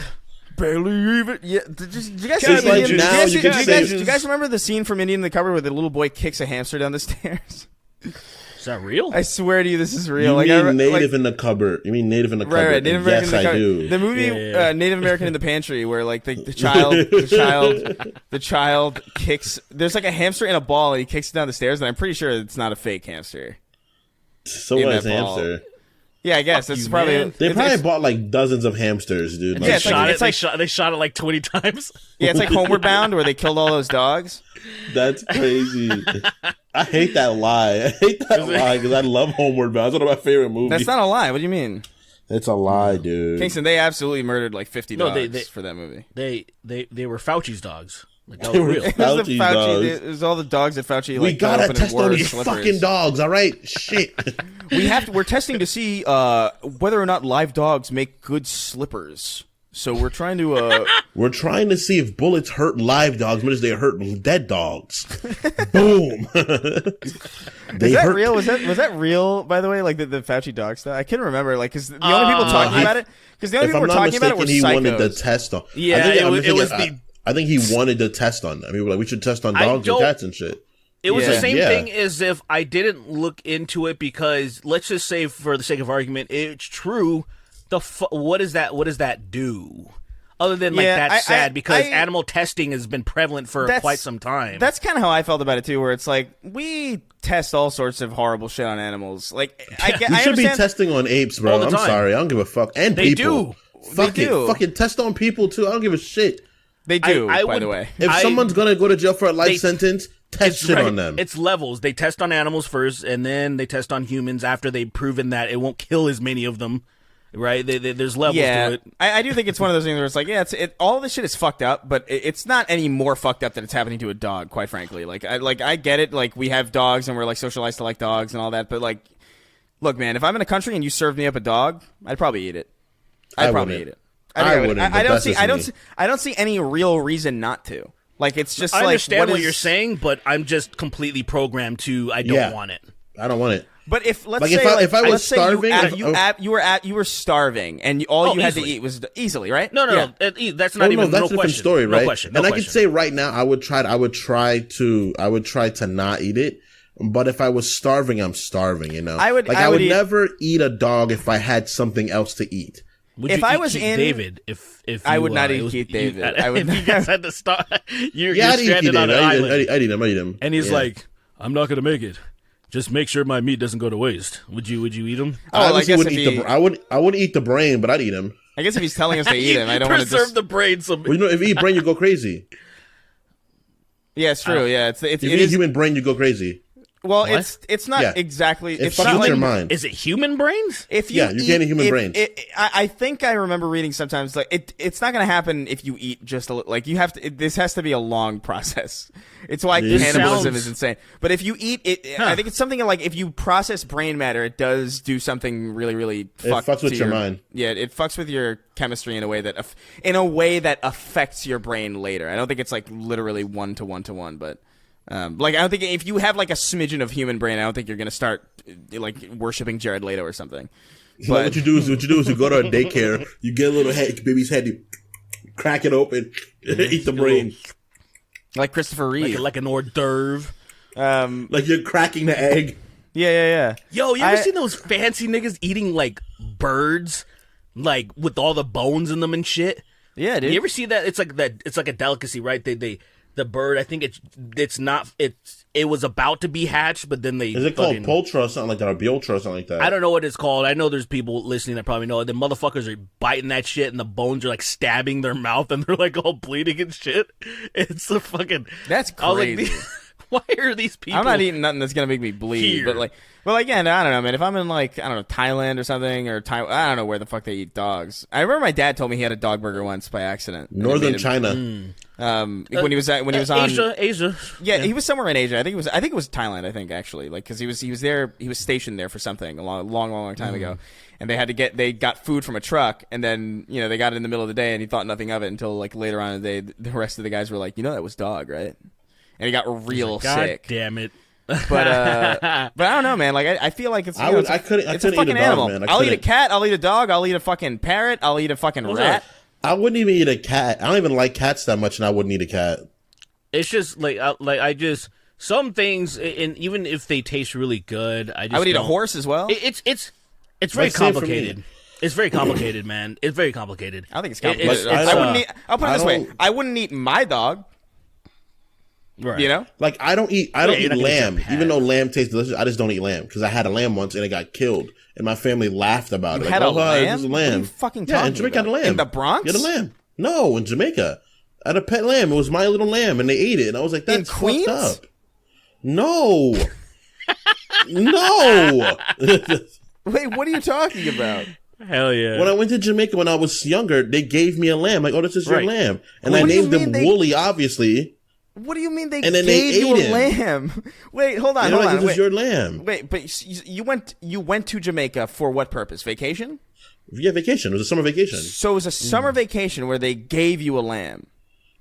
Barely even. Yeah. Do you guys do you guys remember the scene from Indian in the Cupboard where the little boy kicks a hamster down the stairs? Is that real? I swear to you, this is real. You mean Native in the Cupboard? You mean Native in the Cupboard? Right. Native American yes, in the Cupboard. I do. The movie Native American in the Pantry, where like the child kicks. There's like a hamster in a ball, and he kicks it down the stairs, and I'm pretty sure it's not a fake hamster. So what is hamster? Yeah, I guess that's probably. They probably bought like dozens of hamsters, dude. Like, they shot it like 20 times. Yeah, it's like Homeward Bound where they killed all those dogs. That's crazy. I hate that lie. I hate that lie because I love Homeward Bound. It's one of my favorite movies. That's not a lie. What do you mean? It's a lie, dude. Kingston, they absolutely murdered like 50 dogs for that movie. They were Fauci's dogs. Like, that was real. Fauci's dogs. It was all the dogs that Fauci. We gotta test on these fucking dogs. All right, shit. We're testing to see whether or not live dogs make good slippers. So we're trying to. We're trying to see if bullets hurt live dogs, but as they hurt dead dogs. Boom. Is that real? Was that real? By the way, like the Fauci dog stuff. I can't remember. Like, because the only people talking about it. Because the only people were talking about it were he psychos. Wanted the test on. Yeah, it was the. I think he wanted to test on them. People were like, we should test on dogs and cats and shit. It was the same thing as if I didn't look into it because, let's just say for the sake of argument, it's true. What does that do? Other than that's sad because animal testing has been prevalent for quite some time. That's kind of how I felt about it too, where it's like we test all sorts of horrible shit on animals. Like we should be testing on apes, bro. I'm sorry, I don't give a fuck. And they people, fucking test on people too. I don't give a shit. They do, by the way. If someone's going to go to jail for a life sentence, test shit on them. It's levels. They test on animals first, and then they test on humans after they've proven that it won't kill as many of them. Right? There's levels to it. I do think it's one of those things where it's like, all this shit is fucked up, but it's not any more fucked up that it's happening to a dog, quite frankly. I get it. Like, we have dogs, and we're, like, socialized to like dogs and all that, but, like, look, man, if I'm in a country and you served me up a dog, I'd probably eat it. I'd probably eat it. I don't see any real reason not to. Like, it's just I like understand what you're saying, but I'm just completely programmed to I don't want it. I don't want it. But if let's say if I was starving, you were starving, and all you had to eat was easily, right? No, that's not even that's a different story, right? No question. I could say right now, I would try to not eat it. But if I was starving, I'm starving. You know, I would never eat a dog if I had something else to eat. If I was Keith David, I would not eat Keith David. If you guys had to start, you're I'd stranded on an island. I'd eat him. And he's like, I'm not going to make it. Just make sure my meat doesn't go to waste. Would you eat him? I wouldn't eat the brain, but I'd eat him. I guess if he's telling us to eat him, I don't want to preserve the brain. So if you eat brain, you go crazy. Yeah, it's true. Yeah, if you eat human brain, you go crazy. Well, What? it's not exactly. It It's fucks not with like your mind. Is it human brains? if you you're getting human brains. I think I remember reading sometimes like it's not gonna happen if you eat just like you have to. This has to be a long process. It's why cannibalism is insane. But if you eat it, I think it's something like if you process brain matter, it does do something really, really. It fucks with your mind. Yeah, it fucks with your chemistry in a way that affects your brain later. I don't think it's like literally one to one, but. Like I don't think if you have like a smidgen of human brain, I don't think you're gonna start like worshiping Jared Leto or something. But what you do is you go to a daycare, you get a little baby's head, you crack it open, eat the brain, like Christopher Reeve, like an hors d'oeuvre. Like you're cracking the egg. Yeah. Yo, you ever seen those fancy niggas eating like birds, like with all the bones in them and shit? Yeah, dude. You ever see that? It's like that. It's like a delicacy, right? The bird, I think it was about to be hatched, but then they... Is it called Poltra or something like that, or Bioltra or something like that? I don't know what it's called. I know there's people listening that probably know it. The motherfuckers are biting that shit, and the bones are like stabbing their mouth, and they're like all bleeding and shit. It's a fucking... That's crazy. Why are these people... I'm not eating nothing that's gonna make me bleed, here? But like... Well, again, I don't know, man. If I'm in like, I don't know, Thailand or something, or I don't know where the fuck they eat dogs. I remember my dad told me he had a dog burger once by accident. Northern China. When he was on Asia. Yeah, he was somewhere in Asia. I think it was Thailand. I think actually, like, because he was there. He was stationed there for something a long time ago, and they got food from a truck, and then they got it in the middle of the day, and he thought nothing of it until like later on in the day. The rest of the guys were like, that was dog, right? And he got real sick. God damn it. But I don't know, man. Like I feel like it's I couldn't a fucking eat a dog, animal. man. I'll eat a cat. I'll eat a dog. I'll eat a fucking parrot. I'll eat a fucking rat. I wouldn't even eat a cat. I don't even like cats that much, and I wouldn't eat a cat. It's just some things, and even if they taste really good, I would eat a horse as well. It's very complicated. It's very complicated, man. It's very complicated. I think it's complicated. I'll put it this way: I wouldn't eat my dog. Right. Like I don't eat lamb, even though lamb tastes delicious. I just don't eat lamb because I had a lamb once and it got killed, and my family laughed about it. Had a lamb? This is a lamb. What are you fucking talking in Jamaica, about? I had a lamb In the Bronx? You had a lamb? No, in Jamaica, I had a pet lamb. It was my little lamb, and they ate it, and I was like, "That's fucked up." No, no. Wait, what are you talking about? Hell yeah! When I went to Jamaica when I was younger, they gave me a lamb. Like, "Oh, this is your lamb," and I named him Wooly, obviously. What do you mean they and then gave you a him. lamb? Wait, hold on. This is your lamb. Wait, but you went to Jamaica for what purpose? Vacation? Yeah, vacation. It was a summer vacation. So it was a summer vacation where they gave you a lamb.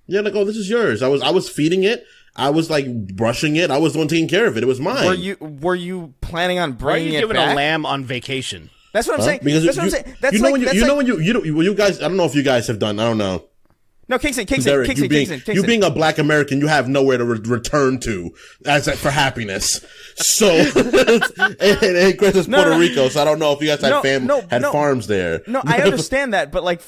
Yeah, like, oh, this is yours. I was feeding it. I was like brushing it. I was the one taking care of it. It was mine. Were you planning on bringing it back? Why are you giving a lamb on vacation? That's what I'm saying. Because that's what I'm saying. That's you guys. I don't know if you guys have done. I don't know. No, Kingston, you being a black American, you have nowhere to return to for happiness. So, and Chris is Puerto Rico, so I don't know if you guys had farms there. No, I understand that, but like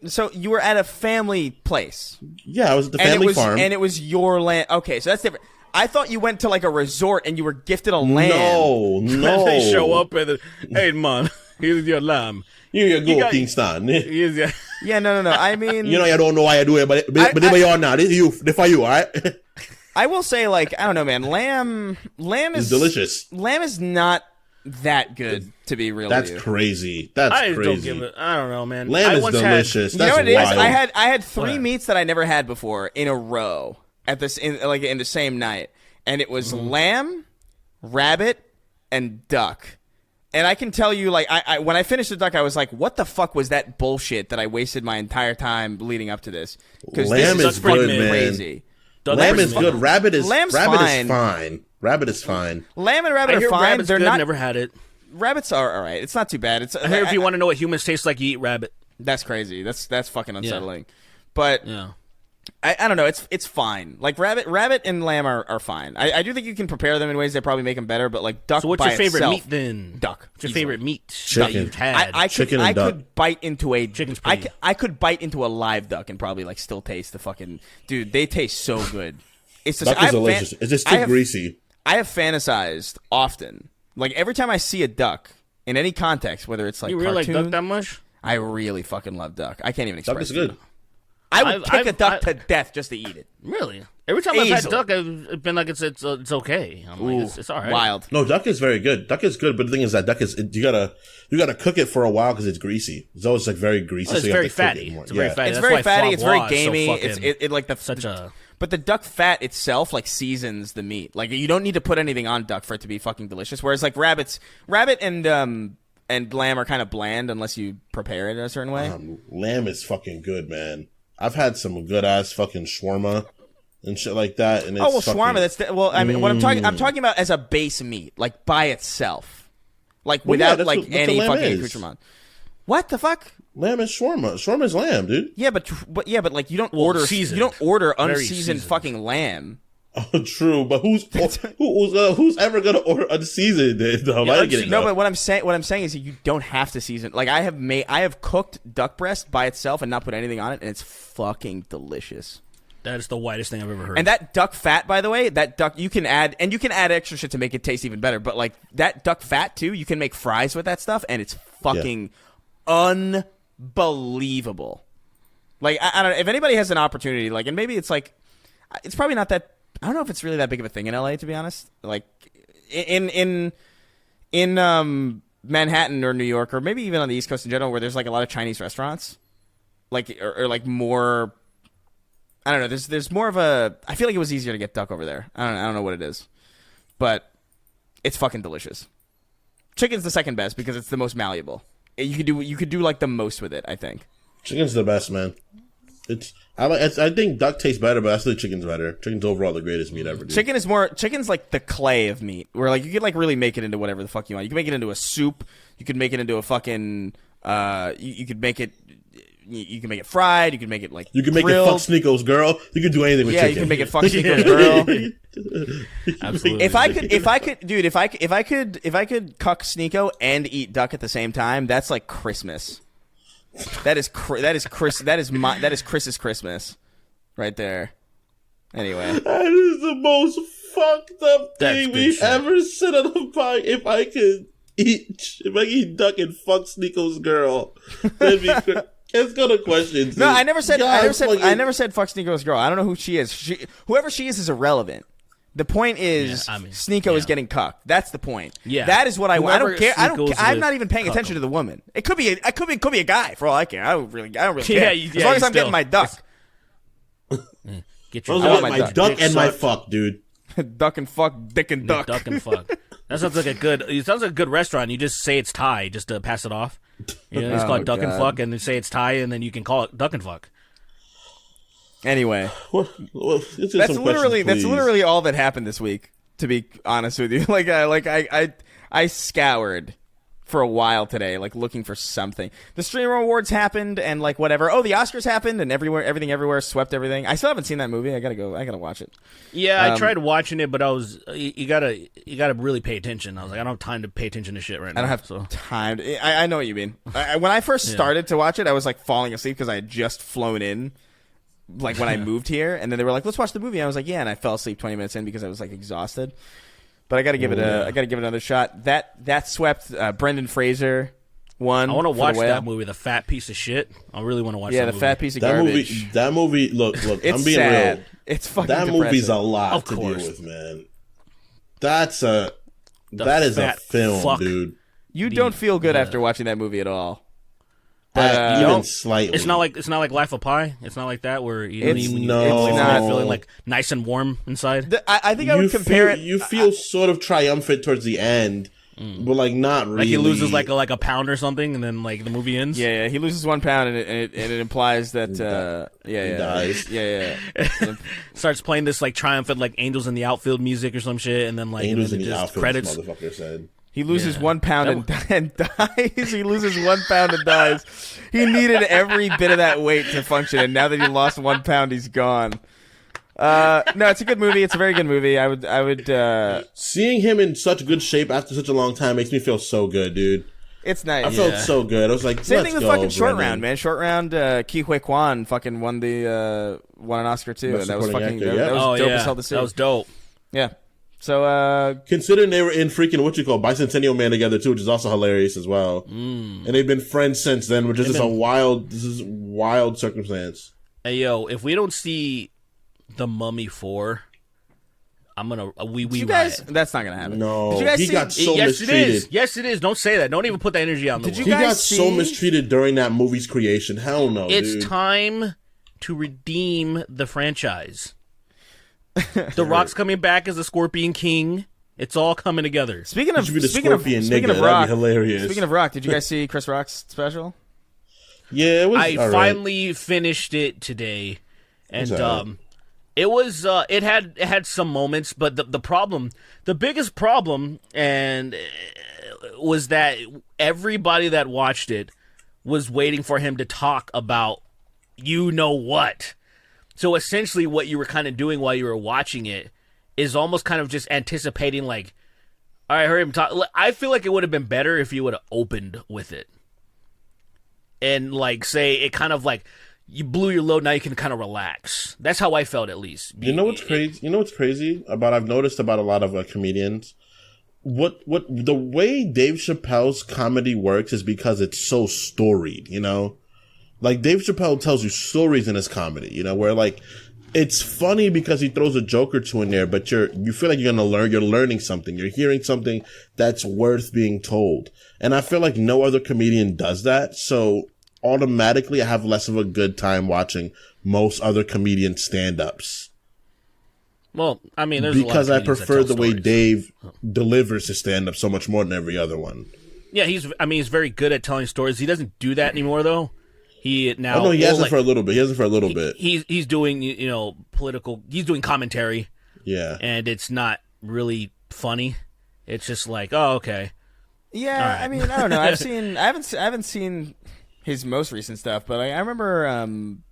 so you were at a family place. Yeah, I was at the family farm. And it was your land. Okay, so that's different. I thought you went to like a resort and you were gifted a lamb. No. They show up and, hey man, here's your lamb. Here you go, Kingston. Yeah, no. I mean, you don't know why I do it, but they are now. They're for you, all right? I will say, like, I don't know, man. Lamb is delicious. Lamb is not that good, to be real. That's crazy. That's crazy. I don't know, man. Lamb is delicious. You know what it wild. is? I had three meats that I never had before in a row in the same night, and it was lamb, rabbit, and duck. And I can tell you, like, I when I finished the duck, I was like, what the fuck was that bullshit that I wasted my entire time leading up to this? Because lamb is good, man. Crazy. Lamb is good. Rabbit is fine. Rabbit is fine. Lamb and rabbit are fine. They're not. Never had it. Rabbits are all right. It's not too bad. I hear if you want to know what humans taste like, you eat rabbit. That's crazy. That's fucking unsettling. Yeah. But yeah. I don't know. It's fine. Like rabbit and lamb are fine. I do think you can prepare them in ways that probably make them better. But like duck. So what's by your favorite itself, meat then? Duck. What's your favorite meat Chicken. that you've had? I could bite into a chicken's I could bite into a live duck and probably like still taste the fucking dude. They taste so good. It's just, duck is delicious. It's just too greasy. I have fantasized often. Like every time I see a duck in any context, whether it's like you really cartoon, like duck that much? I really fucking love duck. I can't even express. Duck is good. I would kick a duck to death just to eat it. Really? Every time I've had duck, I've been like, it's okay. I'm like, it's all right. Wild. No, duck is very good. Duck is good, but the thing is that duck is you gotta cook it for a while because it's greasy. It's always like very greasy. It's very fatty. It's very fatty. It's very fatty. It's very gamey. So But the duck fat itself like seasons the meat. Like you don't need to put anything on duck for it to be fucking delicious. Whereas like rabbit and lamb are kind of bland unless you prepare it a certain way. Lamb is fucking good, man. I've had some good ass fucking shawarma and shit like that. And it's shawarma. I mean, what I'm talking about as a base meat, like by itself, like without any fucking accoutrement. What the fuck? Lamb is shawarma. Shawarma is lamb, dude. Yeah, but like you don't order unseasoned fucking lamb. Oh, true, but who's ever gonna order unseasoned? But what I'm saying is you don't have to season. Like I have cooked duck breast by itself and not put anything on it, and it's fucking delicious. That is the whitest thing I've ever heard. And that duck fat, by the way, you can add extra shit to make it taste even better. But like that duck fat too, you can make fries with that stuff, and it's fucking unbelievable. Like I don't know if anybody has an opportunity, like, and maybe it's like, it's probably not that. I don't know if it's really that big of a thing in LA, to be honest. Like in Manhattan or New York, or maybe even on the East Coast in general, where there's like a lot of Chinese restaurants, like or like more. I don't know. There's more of a. I feel like it was easier to get duck over there. I don't know what it is, but it's fucking delicious. Chicken's the second best because it's the most malleable. You could do like the most with it. I think chicken's the best, man. I think duck tastes better, but I still think chicken's better. Chicken's overall the greatest meat ever. Dude. Chicken's like the clay of meat, where like you could like really make it into whatever the fuck you want. You can make it into a soup. You could make it into a fucking. You could make it. You can make it fried. You can make it like you can make grilled. it fuck SNEAKO's girl. You can do anything with chicken. Yeah, you can make it fuck SNEAKO's girl. Absolutely. If I could, dude, if I could cuck SNEAKO and eat duck at the same time, that's like Christmas. That is Chris's Christmas, right there. Anyway, that is the most fucked up thing we've ever said on the podcast. If I could eat duck and fuck SNEAKO's girl, that'd be. Let's go to questions. No, I never said fuck SNEAKO's girl. I don't know who she is. Whoever she is irrelevant. The point is, SNEAKO is getting cucked. That's the point. Yeah, that is what I want. I don't care. I'm not even paying attention to the woman. It could be a guy for all I care. I don't really care. As long as I'm getting my duck. Get your my duck and my fuck, dude. Duck and fuck, dick and duck. Duck and fuck. That sounds like a good. It sounds like a good restaurant. You just say it's Thai just to pass it off. You know, it's called Duck and Fuck, and then say it's Thai, and then you can call it Duck and Fuck. Anyway, that's literally all that happened this week. To be honest with you, I scoured for a while today, like looking for something. The Streamer Awards happened, and like whatever. Oh, the Oscars happened, and everything everywhere swept everything. I still haven't seen that movie. I gotta watch it. Yeah, I tried watching it, but you gotta really pay attention. I was like, I don't have time to pay attention to shit right now. I don't have time. I know what you mean. When I first started to watch it, I was like falling asleep because I had just flown in. Like when I moved here, and then they were like, "Let's watch the movie." I was like, "Yeah," and I fell asleep 20 minutes in because I was like exhausted. But I got to give it another shot. That swept. Brendan Fraser won. I want to watch that movie. The fat piece of shit. I really want to watch. Yeah, the fat piece of garbage. That movie. Look. It's I'm being sad. real. It's fucking. That depressing. movie's a lot to deal with, man. That is a film, dude. You don't feel good after watching that movie at all. Even slightly. It's not like Life of Pi. It's not like that where it's not feeling like nice and warm inside. I think I would compare it. You feel sort of triumphant towards the end, but like not really. Like he loses like a pound or something, and then like the movie ends. Yeah, he loses 1 pound, and it implies that he dies. Yeah. Starts playing this like triumphant like Angels in the Outfield music or some shit, and then like Angels in the Outfield. Credits. This motherfucker said. He loses 1 pound and dies. He loses 1 pound and dies. He needed every bit of that weight to function, and now that he lost 1 pound, he's gone. No, it's a good movie. It's a very good movie. I would. Seeing him in such good shape after such a long time makes me feel so good, dude. It's nice. I felt so good. I was like, same thing with fucking Short Brendan. Round, man. Short Round. Ki Hui Kwan fucking won an Oscar too. And that was fucking. Actor, that was dope as hell to see. That was dope. Yeah. So, considering they were in freaking Bicentennial Man together too, which is also hilarious as well. And they've been friends since then, which is just a wild circumstance. Hey, yo, if we don't see The Mummy 4, I'm gonna we guys. That's not gonna happen. No, did you guys he got so yes, mistreated. It is. Yes, it is. Don't say that. Don't even put that energy out. Did you He guys got see? so mistreated during that movie's creation. Hell no, It's dude. time to redeem the franchise. The Rock's coming back as the Scorpion King. It's all coming together. Speaking of He should be the speaking of Scorpion speaking nigga. of Rock, That'd be hilarious. Speaking of Rock, did you guys see Chris Rock's special? Yeah, it was. I all right. finally finished it today, and it was it had some moments, but the biggest problem, and was that everybody that watched it was waiting for him to talk about you know what. So essentially, what you were kind of doing while you were watching it is almost kind of just anticipating, like, all right, I heard him talk. I feel like it would have been better if you would have opened with it. And, like, say, it kind of, like, you blew your load, now you can kind of relax. That's how I felt, at least. You know what's crazy? You know what's crazy about? I've noticed about a lot of comedians. What the way Dave Chappelle's comedy works is because it's so storied. You know, like Dave Chappelle tells you stories in his comedy. You know, where like it's funny because he throws a joke or two in there, but you feel like you're gonna learn. You're learning something. You're hearing something that's worth being told. And I feel like no other comedian does that. So automatically I have less of a good time watching most other comedian stand-ups. Well, I mean, there's because a lot I of comedians that prefer tell the way stories. Dave delivers his stand-up so much more than every other one. Yeah, he's very good at telling stories. He doesn't do that anymore, though. He now. Oh no, he hasn't for a little bit. He hasn't for a little bit. He's doing political. He's doing commentary. Yeah, and it's not really funny. It's just like, oh, okay. Yeah, right. I mean, I don't know. I haven't seen his most recent stuff, but I remember, I don't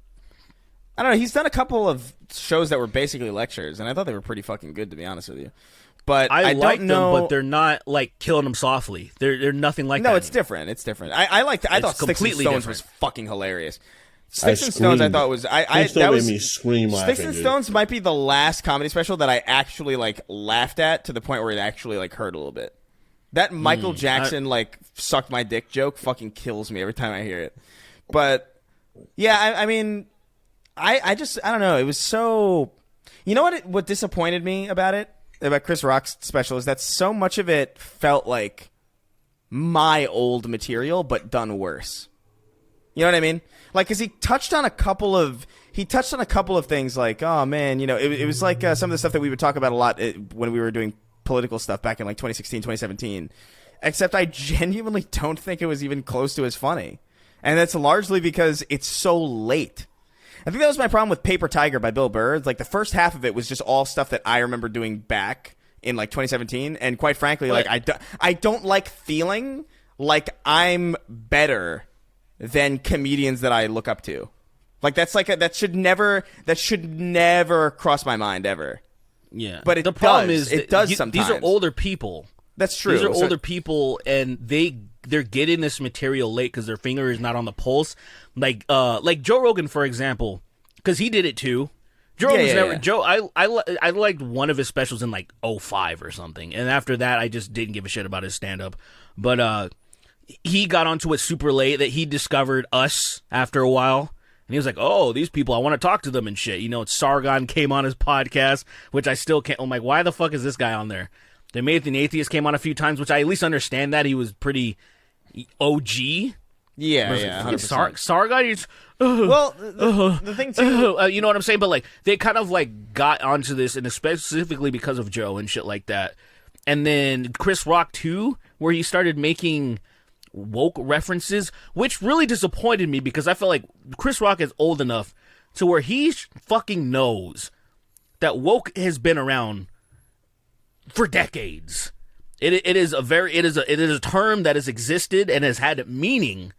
know, he's done a couple of shows that were basically lectures, and I thought they were pretty fucking good, to be honest with you. But I like don't know, them, but they're not like Killing Them Softly. They're nothing like that. No, it's different. It's different. I thought Sticks and Stones was fucking hilarious. Sticks and Stones, I thought was that made me scream laughing. Sticks and Stones might be the last comedy special that I actually like laughed at to the point where it actually like hurt a little bit. That Michael Jackson like sucked my dick joke fucking kills me every time I hear it. But yeah, I mean, I don't know. It was so. You know what disappointed me about Chris Rock's special is that so much of it felt like my old material but done worse. You know what I mean? Like, cause he touched on a couple of things like, oh man, you know, it was like some of the stuff that we would talk about a lot when we were doing political stuff back in like 2016, 2017. Except I genuinely don't think it was even close to as funny. And that's largely because it's so late. I think that was my problem with Paper Tiger by Bill Burr. Like the first half of it was just all stuff that I remember doing back in like 2017. And quite frankly, like I don't like feeling like I'm better than comedians that I look up to. Like that's like that should never cross my mind ever. Yeah, but the problem is it does sometimes. These are older people. That's true. These are older people, and they're getting this material late because their finger is not on the pulse. Like Joe Rogan, for example, because he did it too. Joe Rogan's never. Joe, I liked one of his specials in like 2005 or something, and after that, I just didn't give a shit about his stand up. But he got onto it super late. That he discovered us after a while. And he was like, oh, these people, I want to talk to them and shit. You know, Sargon came on his podcast, which I still can't. I'm like, why the fuck is this guy on there? The Nathan Atheist came on a few times, which I at least understand that. He was pretty OG. Yeah. Sargon, well, the thing too. you know what I'm saying? But like, they kind of like got onto this, and specifically because of Joe and shit like that. And then Chris Rock too, where he started making woke references, which really disappointed me because I felt like Chris Rock is old enough to where he fucking knows that woke has been around for decades. It is a term that has existed and has had meaning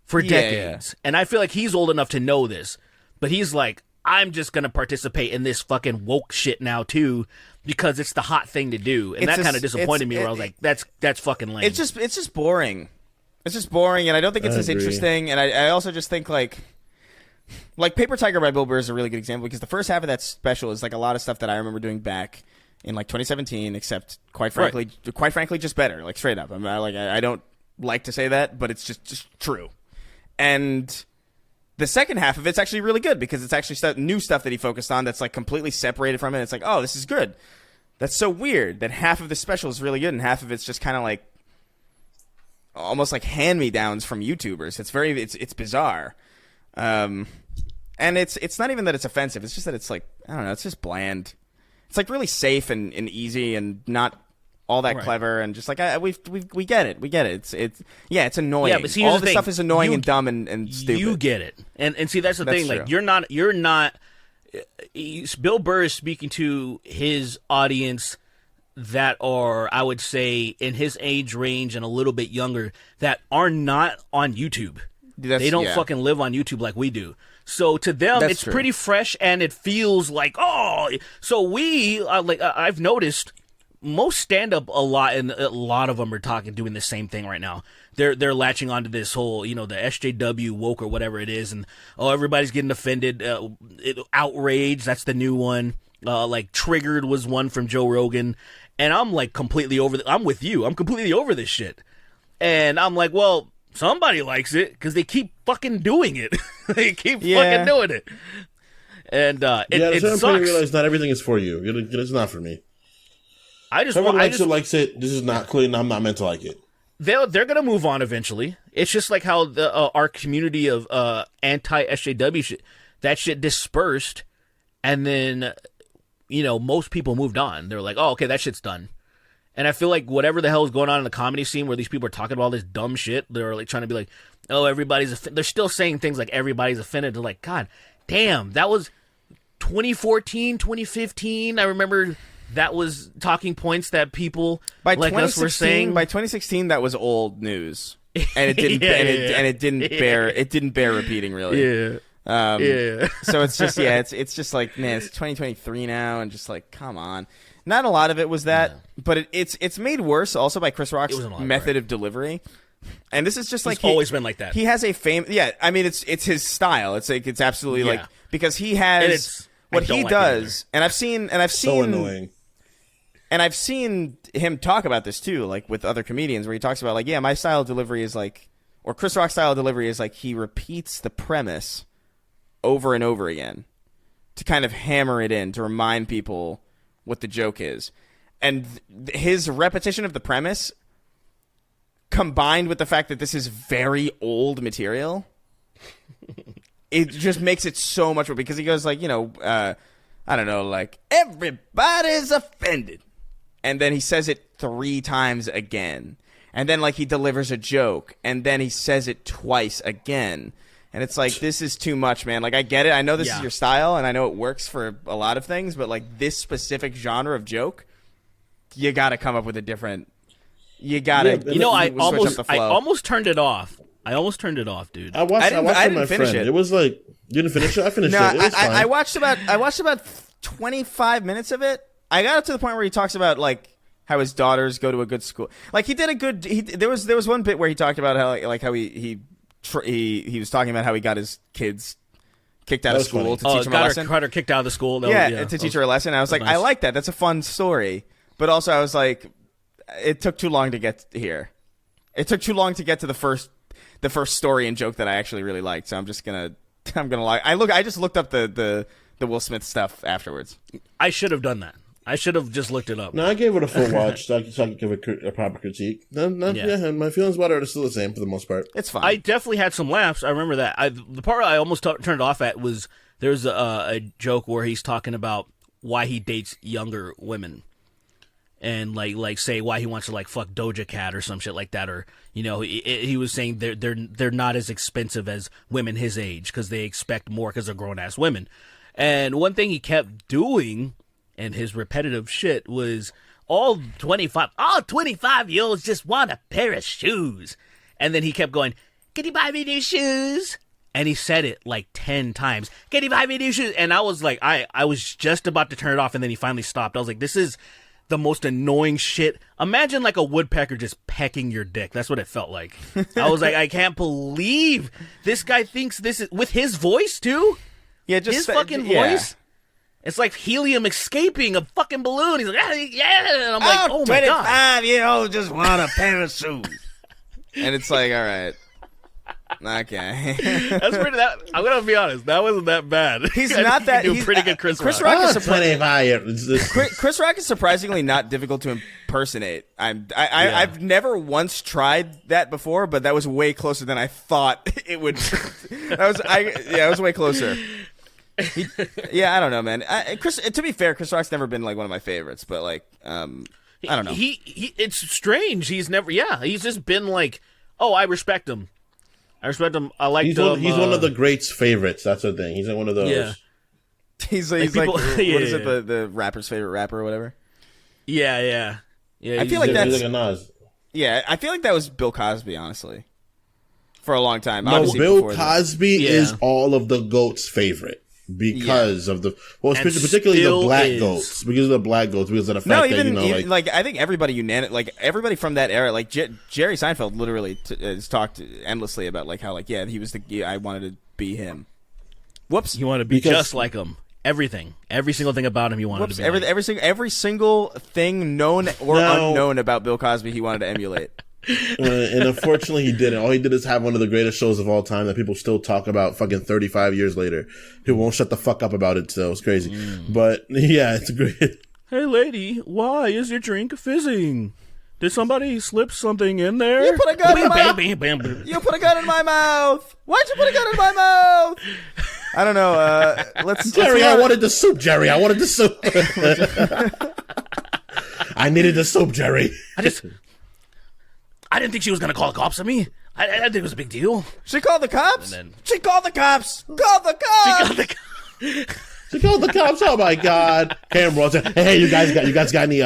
for decades. And I feel like he's old enough to know this, but he's like, I'm just gonna participate in this fucking woke shit now too because it's the hot thing to do, and that kind of disappointed me. Where I was like, that's fucking lame. It's just boring. It's just boring, and I don't think it's as interesting. And I also just think like Paper Tiger by Bill Burr is a really good example because the first half of that special is like a lot of stuff that I remember doing back in like 2017, except quite frankly, just better. Like straight up, I don't like to say that, but it's just true. And the second half of it's actually really good because it's actually new stuff that he focused on that's like completely separated from it. It's like, oh, this is good. That's so weird that half of the special is really good and half of it's just kind of like almost like hand-me-downs from YouTubers. It's bizarre. And it's not even that it's offensive. It's just that it's like, I don't know, it's just bland. It's like really safe and easy and not all that clever and just like we get it. We get it. It's annoying. Yeah, but see, all the stuff is annoying and dumb and stupid. You get it. And see, that's the thing. True. Like you're not Bill Burr is speaking to his audience that are, I would say, in his age range and a little bit younger that are not on YouTube. They don't fucking live on YouTube like we do. So to them, it's pretty fresh and it feels like, oh. So I've noticed most stand-up a lot of them are doing the same thing right now. They're latching onto this whole, the SJW woke or whatever it is, and everybody's getting offended. Outrage, that's the new one. Like Triggered was one from Joe Rogan, and I'm like completely over. I'm with you. I'm completely over this shit, and I'm like, well, somebody likes it because they keep fucking doing it. They keep fucking doing it, and it sucks. I realize not everything is for you. It's not for me. Someone likes it. This is not clean. I'm not meant to like it. They're gonna move on eventually. It's just like how our community of anti SJW shit, that shit dispersed, and then most people moved on. They're like, oh, okay, that shit's done. And I feel like whatever the hell is going on in the comedy scene, where these people are talking about all this dumb shit, they're like trying to be like, oh, everybody's. They're still saying things like everybody's offended. They're like, God damn, that was 2014, 2015. I remember. That was talking points that people like us were saying. By 2016, that was old news, and it didn't. it didn't bear repeating, really. Yeah. So it's just it's just like, man, it's 2023 now, and just like, come on. Not a lot of it was that, but it's made worse also by Chris Rock's method of delivery. And this is just like he's always been like that. He has a I mean, it's his style. It's like it's absolutely like because he has what he does, and I've seen so annoying. And I've seen him talk about this too, like with other comedians, where he talks about like, yeah, my style of delivery is like, or Chris Rock's style of delivery is like he repeats the premise over and over again to kind of hammer it in to remind people what the joke is, and his repetition of the premise combined with the fact that this is very old material, it just makes it so much more because he goes like, I don't know, like everybody's offended. And then he says it 3 times again. And then, like, he delivers a joke. And then he says it twice again. And it's like, this is too much, man. Like, I get it. I know this is your style, and I know it works for a lot of things. But, like, this specific genre of joke, you got to come up with a different... You got to I almost turned it off. I almost turned it off, dude. I watched it with my friend. It was like... You didn't finish it? I finished it. It was fine. I watched about 25 minutes of it. I got up to the point where he talks about like how his daughters go to a good school. Like he did a good. There was one bit where he talked about how he was talking about how he got his kids kicked out of school to teach them a lesson. Got her kicked out of the school. To teach her a lesson. I was like, nice. I like that. That's a fun story. But also, I was like, it took too long to get here. It took too long to get to the first story and joke that I actually really liked. So I'm gonna lie. I just looked up the Will Smith stuff afterwards. I should have done that. I should have just looked it up. No, I gave it a full watch so I could give a proper critique. And my feelings about it are still the same for the most part. It's fine. I definitely had some laughs. I remember that. The part I almost turned it off at was there's a joke where he's talking about why he dates younger women. And like say why he wants to like fuck Doja Cat or some shit like that, or he was saying they're not as expensive as women his age because they expect more because they're grown ass women. And one thing he kept doing, and his repetitive shit was all 25-year-olds just want a pair of shoes. And then he kept going, can you buy me new shoes? And he said it like 10 times. Can you buy me new shoes? And I was like, I was just about to turn it off, and then he finally stopped. I was like, this is the most annoying shit. Imagine like a woodpecker just pecking your dick. That's what it felt like. I was like, I can't believe this guy thinks this is with his voice too. Yeah, just his fucking voice. It's like helium escaping a fucking balloon. He's like, yeah. And I'm like, oh my God. 25-year-olds just want a pair of shoes. And it's like, all right. Okay. That's pretty. I'm gonna be honest. That wasn't that bad. He's not that. He's pretty good. Chris Rock. Chris Rock is surprisingly not difficult to impersonate. I've never once tried that before, but that was way closer than I thought it would. It was way closer. I don't know, man. To be fair, Chris Rock's never been like one of my favorites, but like, I don't know. It's strange. He's never. Yeah, he's just been like, oh, I respect him. I like him. He's one of the greats' favorites. That's the thing. He's like one of those. Yeah. He's like people, what is it? The rapper's favorite rapper or whatever. Yeah. I feel like that's like a Nas. Yeah, I feel like that was Bill Cosby, honestly, for a long time. No, Bill Cosby is all of the goats' favorite. Because of particularly the black goats, because of the fact that like I think everybody everybody from that era, like Jerry Seinfeld, literally has talked endlessly about like how he was I wanted to be him. Whoops, you want to be just like him. Every single thing about him, you wanted to be. Every single thing known or unknown about Bill Cosby, he wanted to emulate. And unfortunately he didn't. All he did is have one of the greatest shows of all time that people still talk about fucking 35 years later. He won't shut the fuck up about it, so it's crazy. But yeah, it's great. Hey lady, why is your drink fizzing? Did somebody slip something in there? You put a gun in my You put a gun in my mouth. Why'd you put a gun in my mouth? I don't know. I wanted the soup, Jerry. I wanted the soup. I needed the soup, Jerry. I didn't think she was going to call the cops on me. I didn't think it was a big deal. She called the cops? She called the cops! Called the cops! She called the cops. Oh my God! Camera said, "Hey, you guys got any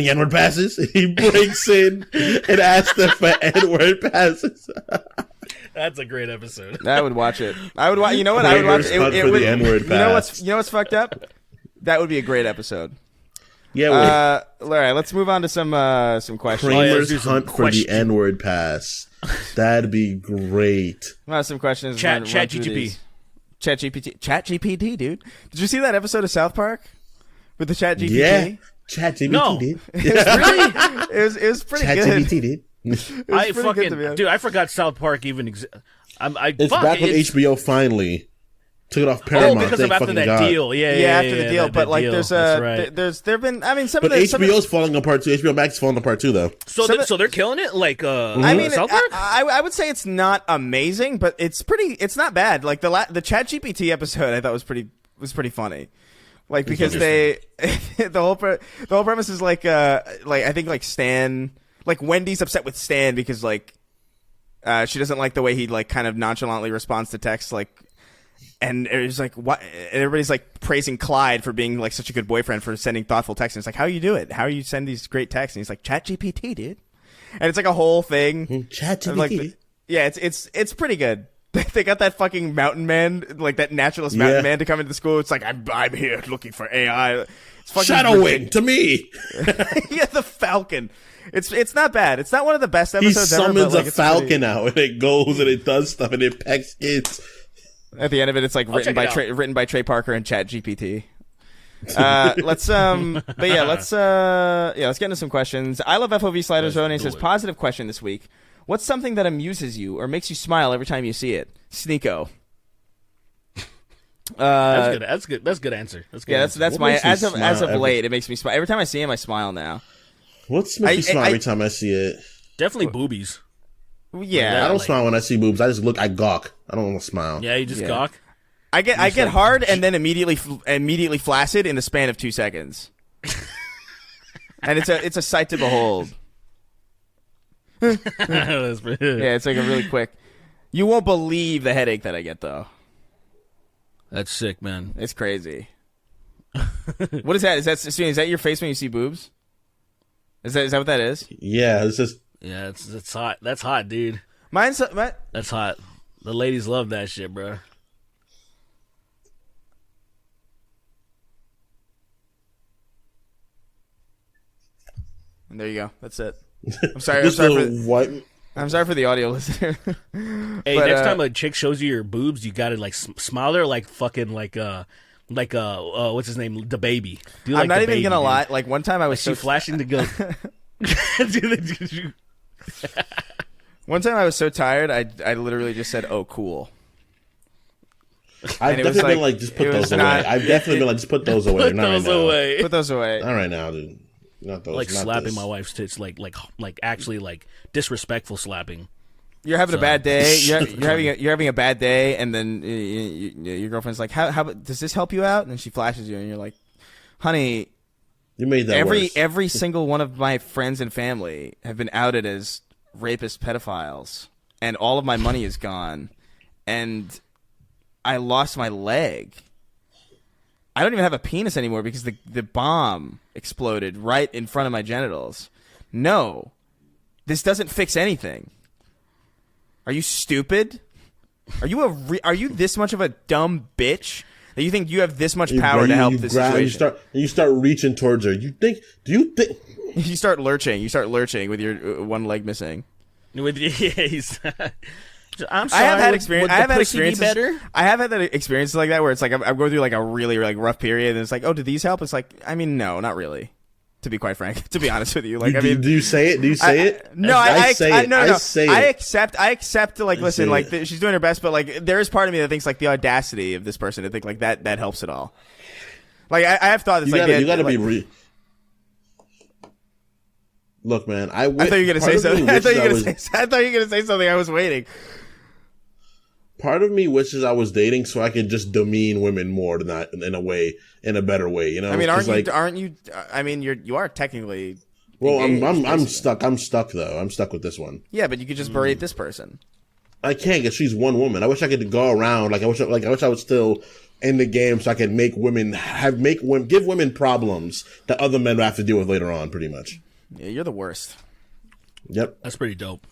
N-word passes?" He breaks in and asks them for N-word passes. That's a great episode. I would watch it. I would watch. You know what? I would watch it. It would. You know what's fucked up? That would be a great episode. Yeah. All right, let's move on to some questions. Kramer's hunt for the N-word pass. That'd be great. Some questions. ChatGPT. ChatGPT, dude. Did you see that episode of South Park with the ChatGPT? Yeah, ChatGPT did. It was pretty good. ChatGPT did. Dude, I forgot South Park even exists. It's back on HBO finally. Took it off Paramount. Oh, because of after that deal. After the deal. But like, there've been. I mean, but HBO's falling apart too. HBO Max is falling apart too, though. So they're killing it. Like, I mean, South Park? I would say it's not amazing, but it's pretty. It's not bad. Like the ChatGPT episode, I thought was pretty funny. Like because the whole premise is like I think like Stan, like Wendy's upset with Stan because like she doesn't like the way he like kind of nonchalantly responds to texts like. And it's like, what? And everybody's like praising Clyde for being like such a good boyfriend for sending thoughtful texts. And it's like, how you do it? How you send these great texts? And he's like, ChatGPT, dude. And it's like a whole thing. ChatGPT. Like, yeah, it's pretty good. They got that fucking mountain man, like that naturalist mountain man, to come into the school. It's like, I'm here looking for AI. It's fucking Shadowwing to me. Yeah, the Falcon. It's not bad. It's not one of the best episodes ever. He summons a Falcon out, and it goes and it does stuff and it pecks kids. At the end of it, it's like written by Trey Parker and ChatGPT. Let's get into some questions. I love FOV Sliders Rone says positive question this week. What's something that amuses you or makes you smile every time you see it? SNEAKO. That's good. That's a good answer. That's my as of late. It makes me smile every time I see him. I smile now. What's makes me smile every time I see it? Definitely boobies. Yeah, I don't smile when I see boobs. I just look. I gawk. I don't want to smile. Yeah, you just gawk. I get hard and then immediately flaccid in the span of 2 seconds, and it's a sight to behold. Yeah, it's like a really quick. You won't believe the headache that I get though. That's sick, man. It's crazy. What is that? Is that your face when you see boobs? Is that what that is? Yeah, it's just. Yeah, it's hot. That's hot, dude. That's hot. The ladies love that shit, bro. And there you go. That's it. I'm sorry. I'm sorry for the audio listener. Hey, next time a chick shows you your boobs, you gotta like smile her like fucking like what's his name, the baby. I'm not even gonna lie. Like one time I was flashing the gun. One time I was so tired, I literally just said, "Oh, cool." I've definitely been like, just put those away. I've definitely been like, just put those away. Put those away. Put those away. Not right now, dude. Not those. Like not slapping this. my wife's tits, like actually like disrespectful slapping. You're having a bad day. You're having a bad day, and then your girlfriend's like, "How does this help you out?" And she flashes you, and you're like, "Honey, you made that worse. Every single one of my friends and family have been outed as rapist pedophiles, and all of my money is gone, and I lost my leg. I don't even have a penis anymore because the bomb exploded right in front of my genitals. No, this doesn't fix anything. Are you stupid? Are you this much of a dumb bitch that you think you have this much power to help this situation?" You start reaching towards her. Do you think? You start lurching. You start lurching with your one leg missing. I'm sorry. I have had experience. I have had experiences. Better? I have had that experiences like that where it's like I'm going through like a really like rough period, and it's like, "Oh, do these help?" It's like, I mean, no, not really. To be quite frank, to be honest with you, like, do you say it? Do you say it? No, I say it. No. I say it. I accept. Like, listen, like she's doing her best, but like there is part of me that thinks like the audacity of this person to think like that helps at all. Like I have thought it's you like you gotta be. Look, man, I thought you were gonna say something. I thought you were gonna say something. I was waiting. Part of me wishes I was dating so I could just demean women more than that in a better way, you know? I mean, aren't you? I mean, you are technically. Well, I'm stuck. I'm stuck though. I'm stuck with this one. Yeah, but you could just berate this person. I can't because she's one woman. I wish I could go around. Like I wish I was still in the game so I could give women problems that other men would have to deal with later on. Pretty much. Yeah, you're the worst. Yep, that's pretty dope.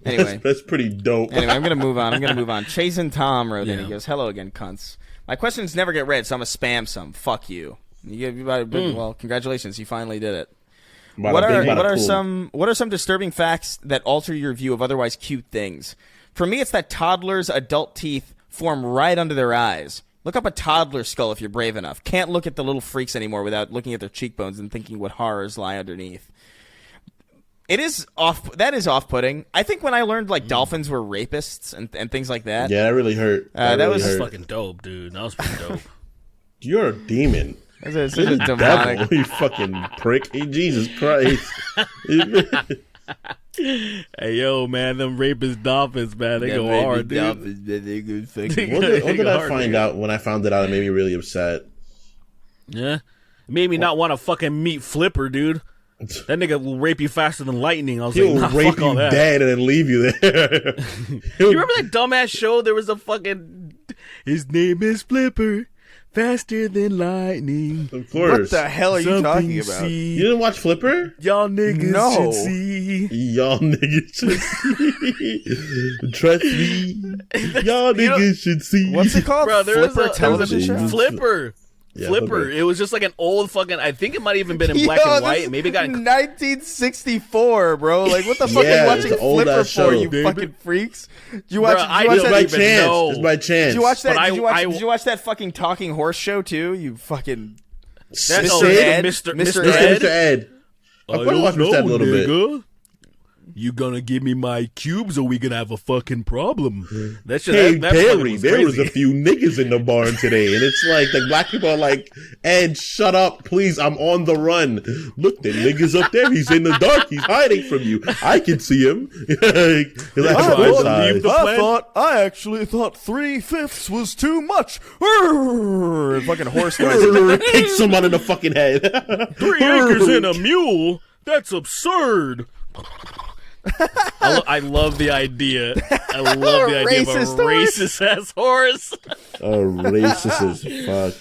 Anyway, that's pretty dope. Anyway, I'm gonna move on. Chasin' Tom wrote in. He goes, "Hello again, cunts. My questions never get read, so I'm gonna spam some. Fuck you. Well, congratulations, you finally did it. What are some disturbing facts that alter your view of otherwise cute things? For me, it's that toddlers' adult teeth form right under their eyes. Look up a toddler skull if you're brave enough. Can't look at the little freaks anymore without looking at their cheekbones and thinking what horrors lie underneath." It is that is off-putting. I think when I learned like dolphins were rapists and things like that. Yeah, that really hurt. That was fucking dope, dude. That was pretty dope. You're a demon. That's a demonic. You fucking prick. Jesus Christ. Hey, yo, man, them rapist dolphins, man, they go hard, dude. Dolphins, man, they go what did I find out? When I found it out, it made me really upset. Yeah, it made me not want to fucking meet Flipper, dude. That nigga will rape you faster than lightning. I was He'll like, nah, rape fuck all you that. dead and then leave you there. You remember that dumbass show? There was a fucking... His name is Flipper, faster than lightning. Of course. What the hell are you talking about? See. You didn't watch Flipper? Y'all niggas should see. Y'all niggas should see. Trust me. Y'all niggas should see. What's it called? Bro, Flipper television show? Flipper. Yeah, Flipper. It was just like an old fucking. I think it might have even been in black and white. Maybe it got 1964, bro. Like, what the fuck are you watching Flipper for, you fucking freaks? Did you watch? It's by chance. Did you watch that? Did you watch that fucking talking horse show too? You fucking Mr. Ed. I watched Mr. Ed a little bit. You gonna give me my cubes or we gonna have a fucking problem? That's just, hey, Perry, there was a few niggas in the barn today. And it's like, the black people are like, Ed, shut up, please, I'm on the run. Look, the nigga's up there. He's in the dark. He's hiding from you. I can see him. I actually thought 3/5 was too much. Fucking horse noise. Kick someone in the fucking head. 3 acres and a mule? That's absurd. I love the idea. I love the idea of a racist ass horse. Racist as fuck.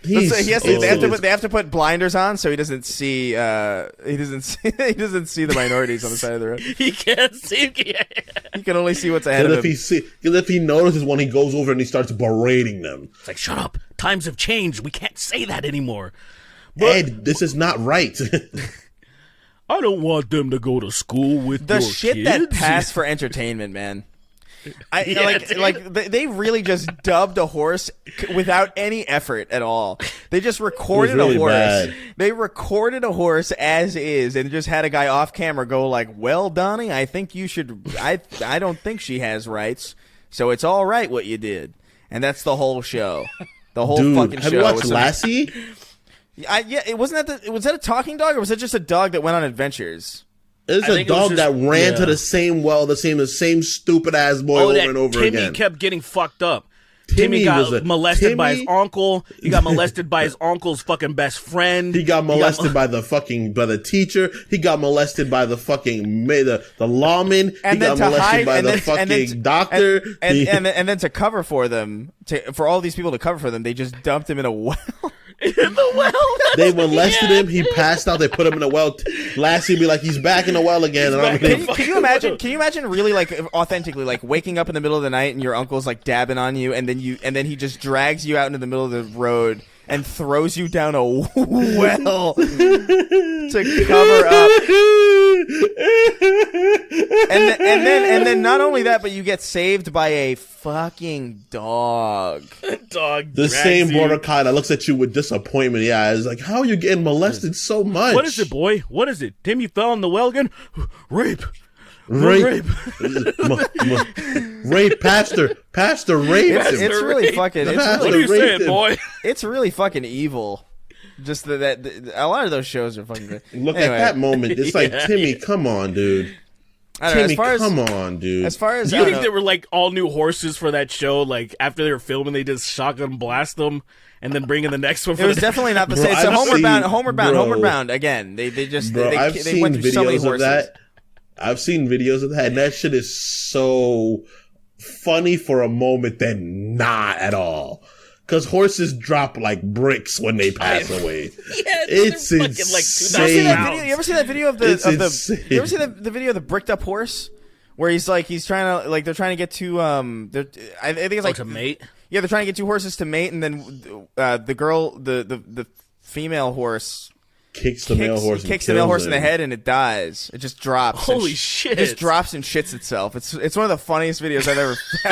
They have to put blinders on so he doesn't see. He doesn't see the minorities on the side of the road. He can't see. He can only see what's ahead of him. If he notices one, he goes over and he starts berating them. It's like, shut up. Times have changed. We can't say that anymore. Ed, this is not right. I don't want them to go to school with the your shit kids. that passed for entertainment, man. They really just dubbed a horse without any effort at all. They just recorded a horse. Bad. They recorded a horse as is and just had a guy off camera go like, "Well, Donnie, I think you should. I don't think she has rights, so it's all right what you did." And that's the whole show. The whole fucking show. Have you watched Lassie? Was that a talking dog, or was it just a dog that went on adventures? It's a dog that ran to the same well, the same stupid ass boy over and over again. Timmy kept getting fucked up. Timmy got molested by his uncle. He got molested by his uncle's fucking best friend. He got molested by the teacher. He got molested by the fucking the lawman. And he got molested by the fucking doctor. And then to cover for them, for all these people to cover for them, they just dumped him in a well. In the well. They molested him. He passed out. They put him in a well. Lassie be like, he's back in the well again. Can you imagine? Can you imagine really like authentically like waking up in the middle of the night and your uncle's like dabbing on you, and then he just drags you out into the middle of the road and throws you down a well to cover up. And then not only that, but you get saved by a fucking dog. The same border collie that looks at you with disappointment. Yeah, it's like, how are you getting molested so much? What is it, boy? What is it? Timmy fell in the well again? Rape. Rape, pastor, rape. It's really fucking. What are you saying, boy? It's really fucking evil. Just that a lot of those shows are fucking good. Look at that moment. It's like, Timmy, come on, dude. Timmy, come on, dude. As far as do you think there were like all new horses for that show? Like after they were filming, they just shotgun blast them and then bring in the next one. It was definitely not the same. It's a homeward bound. Again, they just they went through so many horses. Of that. I've seen videos of that, and that shit is so funny for a moment, then not at all. Because horses drop like bricks when they pass away. Yeah, it's insane. You ever see that video of the? You ever see the video of the bricked up horse, where he's trying to they're trying to get to I think it's like to mate. Yeah, they're trying to get two horses to mate, and then the female horse. Kicks the male horse in the head, and it dies. It just drops. Holy shit! It just drops and shits itself. It's one of the funniest videos I've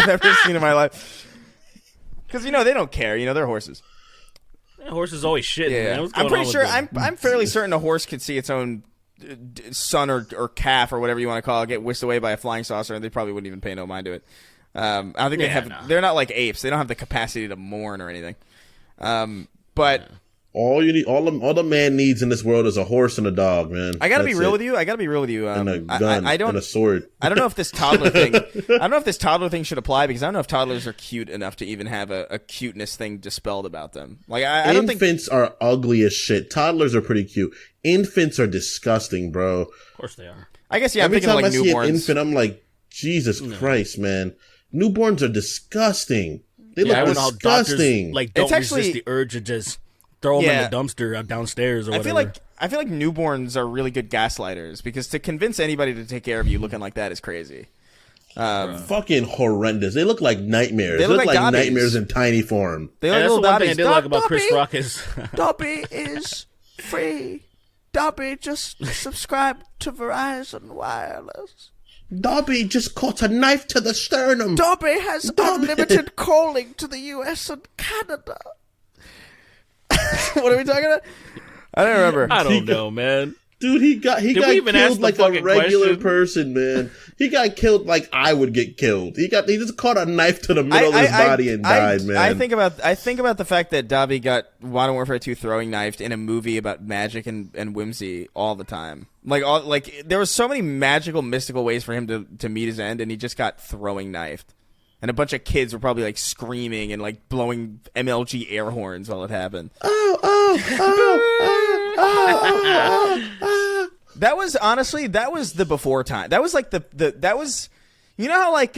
ever seen in my life. Because they don't care. They're horses. Yeah, horses always shit. Yeah, man. I'm pretty sure. I'm fairly certain a horse could see its own son or calf or whatever you want to call it get whisked away by a flying saucer, and they probably wouldn't even pay no mind to it. I don't think they have. No. They're not like apes. They don't have the capacity to mourn or anything. But. Yeah. All you need, all the man needs in this world is a horse and a dog, man. I gotta be real with you. And a gun and a sword. I don't know if this toddler thing. I don't know if this toddler thing should apply because I don't know if toddlers are cute enough to even have a cuteness thing dispelled about them. Like I don't think infants are ugly as shit. Toddlers are pretty cute. Infants are disgusting, bro. Of course they are. I guess Every time I see newborns. An infant, I'm like, Jesus Christ, man. Newborns are disgusting. They look disgusting. Like don't resist the urge to just. Throw them in the dumpster downstairs or whatever. I feel like newborns are really good gaslighters because to convince anybody to take care of you looking like that is crazy. Fucking horrendous. They look like nightmares. They look like nightmares in tiny form. They look that's little the one thing Dobbies. I did like about Chris Rock is Dobby is free. Dobby just subscribe to Verizon Wireless. Dobby just caught a knife to the sternum. Dobby has unlimited calling to the US and Canada. What are we talking about? I don't remember. I don't know, man. Dude, he got killed like a regular person, man. He got killed like I would get killed. He just caught a knife to the middle of his body and died, man. I think about the fact that Dobby got Modern Warfare 2 throwing knifed in a movie about magic and whimsy all the time. Like there was so many magical, mystical ways for him to meet his end, and he just got throwing knifed. And a bunch of kids were probably like screaming and like blowing MLG air horns while it happened. That was the before time. That was like that was, how like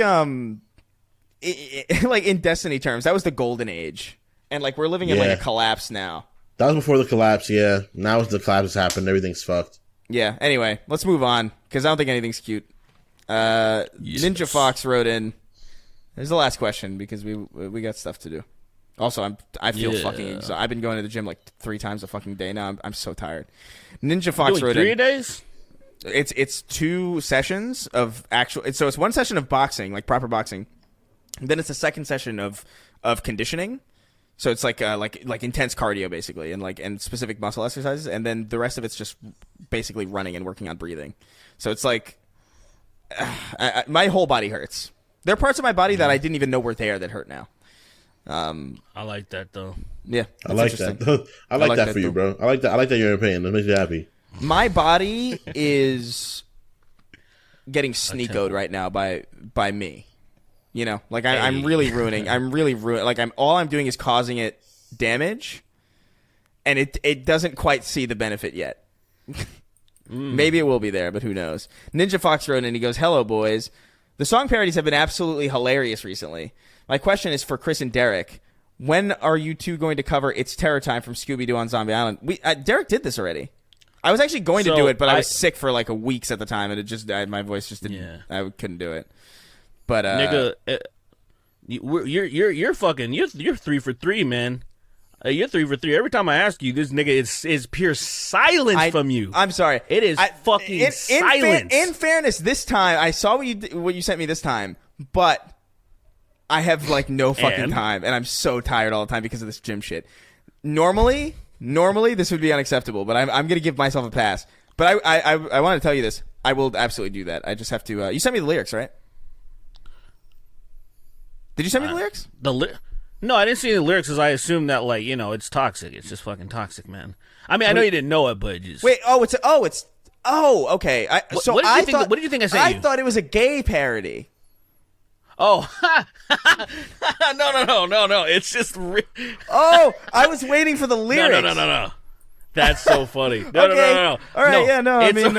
like in Destiny terms, that was the golden age. And like we're living in like a collapse now. That was before the collapse, yeah. Now the collapse has happened, everything's fucked. Yeah, anyway, let's move on because I don't think anything's cute. Ninja Fox wrote in. This is the last question because we got stuff to do. Also, I feel fucking exhausted. I've been going to the gym like 3 times a fucking day now. I'm so tired. Ninja Fox wrote in. 3 days? It's 2 sessions of actual. So it's 1 session of boxing, like proper boxing. Then it's a second session of conditioning. So it's like intense cardio basically, and specific muscle exercises, and then the rest of it's just basically running and working on breathing. So it's like my whole body hurts. There are parts of my body that I didn't even know were there that hurt now. I like that though. Yeah, I like that. I like that for you, bro. I like that. I like that you're in pain. That makes you happy. My body is getting SNEAKO'd right now by me. You know, like I'm really ruining. Like all I'm doing is causing it damage, and it doesn't quite see the benefit yet. Maybe it will be there, but who knows? Ninja Fox wrote in and he goes, "Hello, boys. The song parodies have been absolutely hilarious recently. My question is for Chris and Derek. When are you two going to cover It's Terror Time from Scooby-Doo on Zombie Island?" Derek did this already. I was actually going to do it, but I was sick for like a weeks at the time, and it just my voice just didn't. Yeah. I couldn't do it. But nigga, you're fucking you're 3 for 3, man. You're 3 for 3. Every time I ask you, this nigga is pure silence from you. I'm sorry. It is fucking silence. In fairness, this time I saw what you sent me this time, but I have like no fucking time, and I'm so tired all the time because of this gym shit. Normally this would be unacceptable, but I'm gonna give myself a pass. But I want to tell you this. I will absolutely do that. I just have to. You sent me the lyrics, right? Did you send me the lyrics? No, I didn't see the lyrics because I assumed that, like, you know, it's toxic. It's just fucking toxic, man. I mean, I know you didn't know it, but just wait. Okay. What did you think I sent you? I thought it was a gay parody. Oh, no. It's just. Oh, I was waiting for the lyrics. No. That's so funny. No. All right, yeah, no. I mean,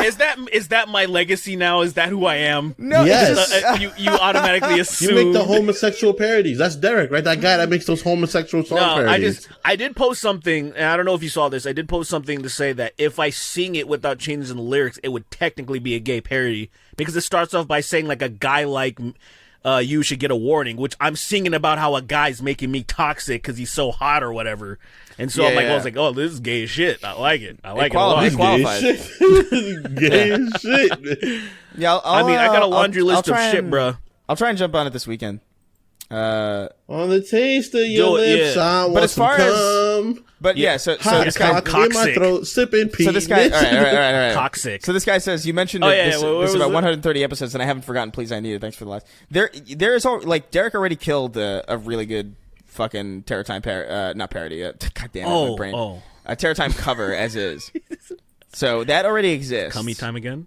is that my legacy now? Is that who I am? No, yes. You automatically assume you make the homosexual parodies. That's Derek, right? That guy that makes those homosexual song parodies. I did post something, and I don't know if you saw this. I did post something to say that if I sing it without changing the lyrics, it would technically be a gay parody because it starts off by saying like a guy like. You should get a warning, which I'm singing about how a guy's making me toxic because he's so hot or whatever. And so I was like, oh, this is gay as shit. I like it. I like it a lot. It qualifies. Gay as shit. Yeah, I got a laundry list of shit, bro. I'll try and jump on it this weekend. On the taste of your lips, I want as far some cum. But yeah, so this guy in my throat, sipping pee. So this guy, all right. Coxic. So this guy says you mentioned this is about 130 episodes, and I haven't forgotten. Please, I need it. Thanks for the last. There is like Derek already killed a really good fucking Terror Time not parody. God damn it, my brain. A Terror Time cover as is. So that already exists. Cummy time again.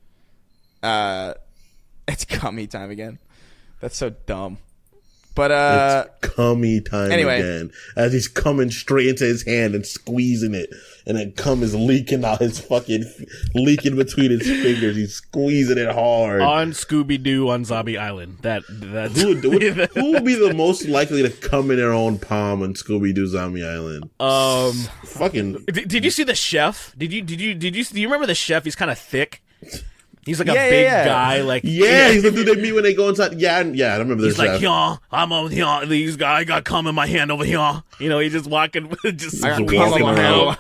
It's cummy time again. That's so dumb. But it's cummy time again. As he's coming straight into his hand and squeezing it, and then cum is leaking out leaking between his fingers. He's squeezing it hard. On Scooby-Doo on Zombie Island. That's who would be the most likely to come in their own palm on Scooby-Doo Zombie Island? Fucking. Did you see the chef? Do you remember the chef? He's kind of thick. He's like a big guy, like he's the dude they meet when they go inside. Yeah, I remember this. He's like, I'm over here. These guys got cum in my hand over here. You know, he's just walking, just walking around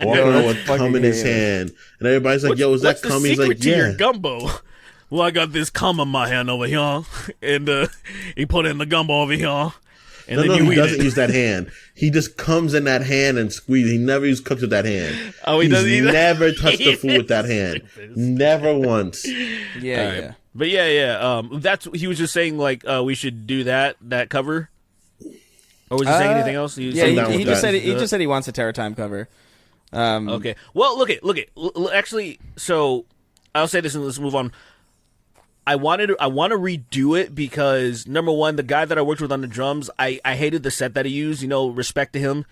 with cum in his hand, and everybody's like, "Yo, is that cum?" He's like, "Yeah." Your gumbo. Well, I got this cum in my hand over here, and he put it in the gumbo over here. And he doesn't use that hand. He just comes in that hand and squeezes. He never cooks with that hand. Oh, he doesn't either? Never touched the food with that hand. Never once. Yeah. But that's he was just saying like we should do that cover. Or was he saying anything else? He just said he wants a Terror Time cover. Okay. Well, look it. Actually, so I'll say this and let's move on. I want to redo it because number one, the guy that I worked with on the drums, I hated the set that he used. You know, respect to him.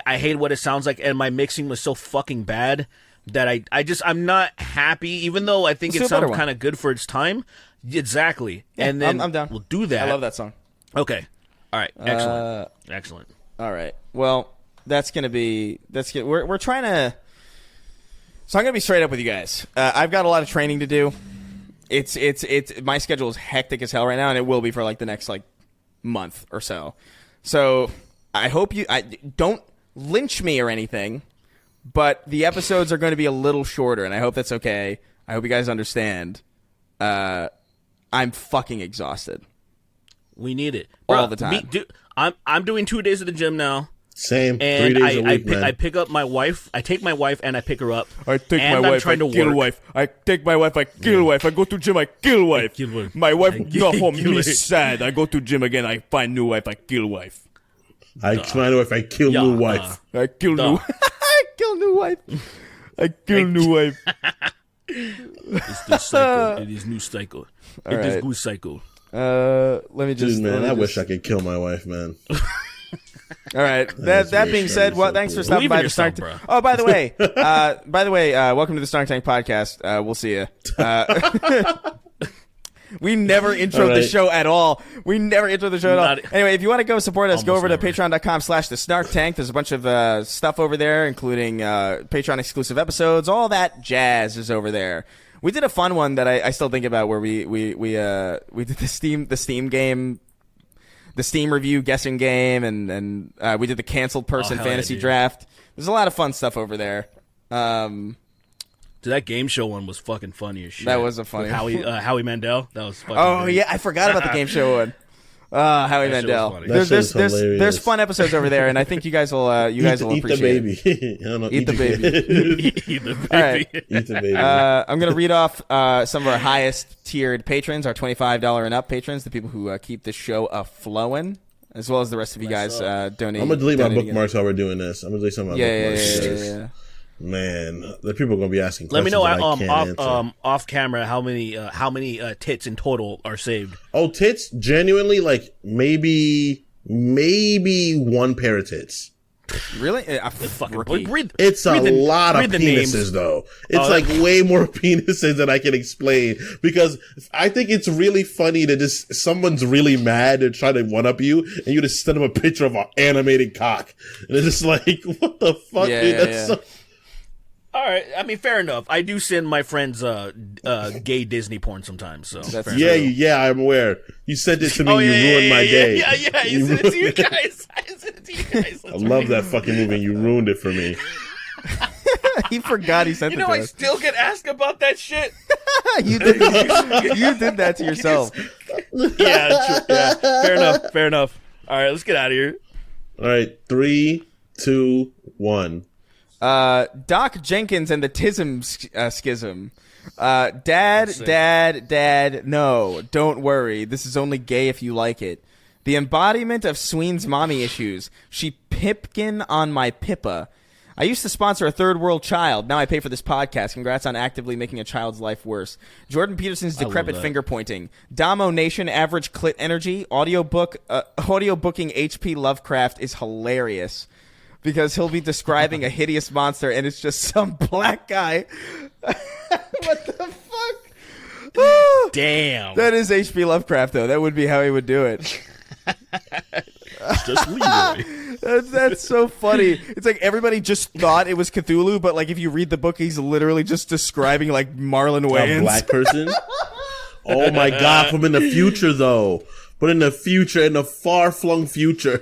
I hated what it sounds like, and my mixing was so fucking bad that I'm not happy. Even though I think it sounds kind of good for its time. Exactly. Yeah, and then I'm down. We'll do that. I love that song. Okay. All right. Excellent. All right. Well, that's gonna be we're trying to. So I'm gonna be straight up with you guys. I've got a lot of training to do. It's my schedule is hectic as hell right now, and it will be for like the next like month or so. So I hope I don't lynch me or anything, but the episodes are going to be a little shorter, and I hope that's okay. I hope you guys understand. I'm fucking exhausted. We need it all the time. I'm doing 2 days at the gym now. Same. And 3 days a week, man. I pick up my wife. I take my wife and I pick her up. I take my wife. I kill wife. I take my wife. I kill wife. I go to gym. I kill wife. My wife go home. Me sad. I go to gym again. I find new wife. I kill wife. I find wife. I kill new wife. I kill new. I kill new wife. I kill new wife. It's the cycle. It is new cycle. It is good cycle. Let me just. Dude, man, I wish I could kill my wife, man. All right. That being said, well, thanks for stopping by the Snark Tank. Oh, by the way, welcome to the Snark Tank podcast. We'll see you. We never introed the show at all. Anyway, if you want to go support us, go over to patreon.com/thesnarktank. There's a bunch of stuff over there, including Patreon exclusive episodes. All that jazz is over there. We did a fun one that I still think about, where we did the Steam game. The Steam review guessing game, and we did the canceled person fantasy draft. There's a lot of fun stuff over there. Dude, that game show one was fucking funny as shit. That was a funny one. Howie Mandel. That was fucking great. Yeah, I forgot about the game show one. Howie Mandel. There's fun episodes over there, and I think you guys will appreciate the baby. Eat the baby. Eat the baby. All right. Eat the baby. I'm going to read off some of our highest tiered patrons, our $25 and up patrons, the people who keep the show flowing, as well as the rest of you guys donating. I'm going to delete my bookmarks while we're doing this. I'm going to delete some of my bookmarks. Yeah. Man, the people are going to be asking questions. Let me know off camera how many tits in total are saved. Oh, tits? Genuinely, like maybe one pair of tits. Really? It's a lot of penises, though. It's like way more penises than I can explain, because I think it's really funny to just, someone's really mad and try to one-up you, and you just send them a picture of an animated cock. And it's just like, what the fuck, dude? That's so... All right, I mean, fair enough. I do send my friends gay Disney porn sometimes. So yeah, I'm aware. You sent it to me. You ruined my day. Yeah. You sent it to you guys. I love that fucking movie. You ruined it for me. He forgot he sent it to us. I still get asked about that shit. You did that to yourself. Yeah, true. Yeah. Fair enough. All right, let's get out of here. All right, 3, 2, 1. Doc Jenkins and the Tism schism. Dad, no, don't worry. This is only gay if you like it. The embodiment of Sween's mommy issues. She pipkin on my pippa. I used to sponsor a third world child. Now I pay for this podcast. Congrats on actively making a child's life worse. Jordan Peterson's decrepit finger pointing. Damo Nation average clit energy. Audio booking HP Lovecraft is hilarious, because he'll be describing a hideous monster and it's just some black guy. What the fuck? Damn. That is H.P. Lovecraft, though. That would be how he would do it. Just Leroy. That's so funny. It's like everybody just thought it was Cthulhu, but like if you read the book, he's literally just describing like Marlon Wayans. A black person? Oh my God, from in the future, though. But in the future, in the far-flung future.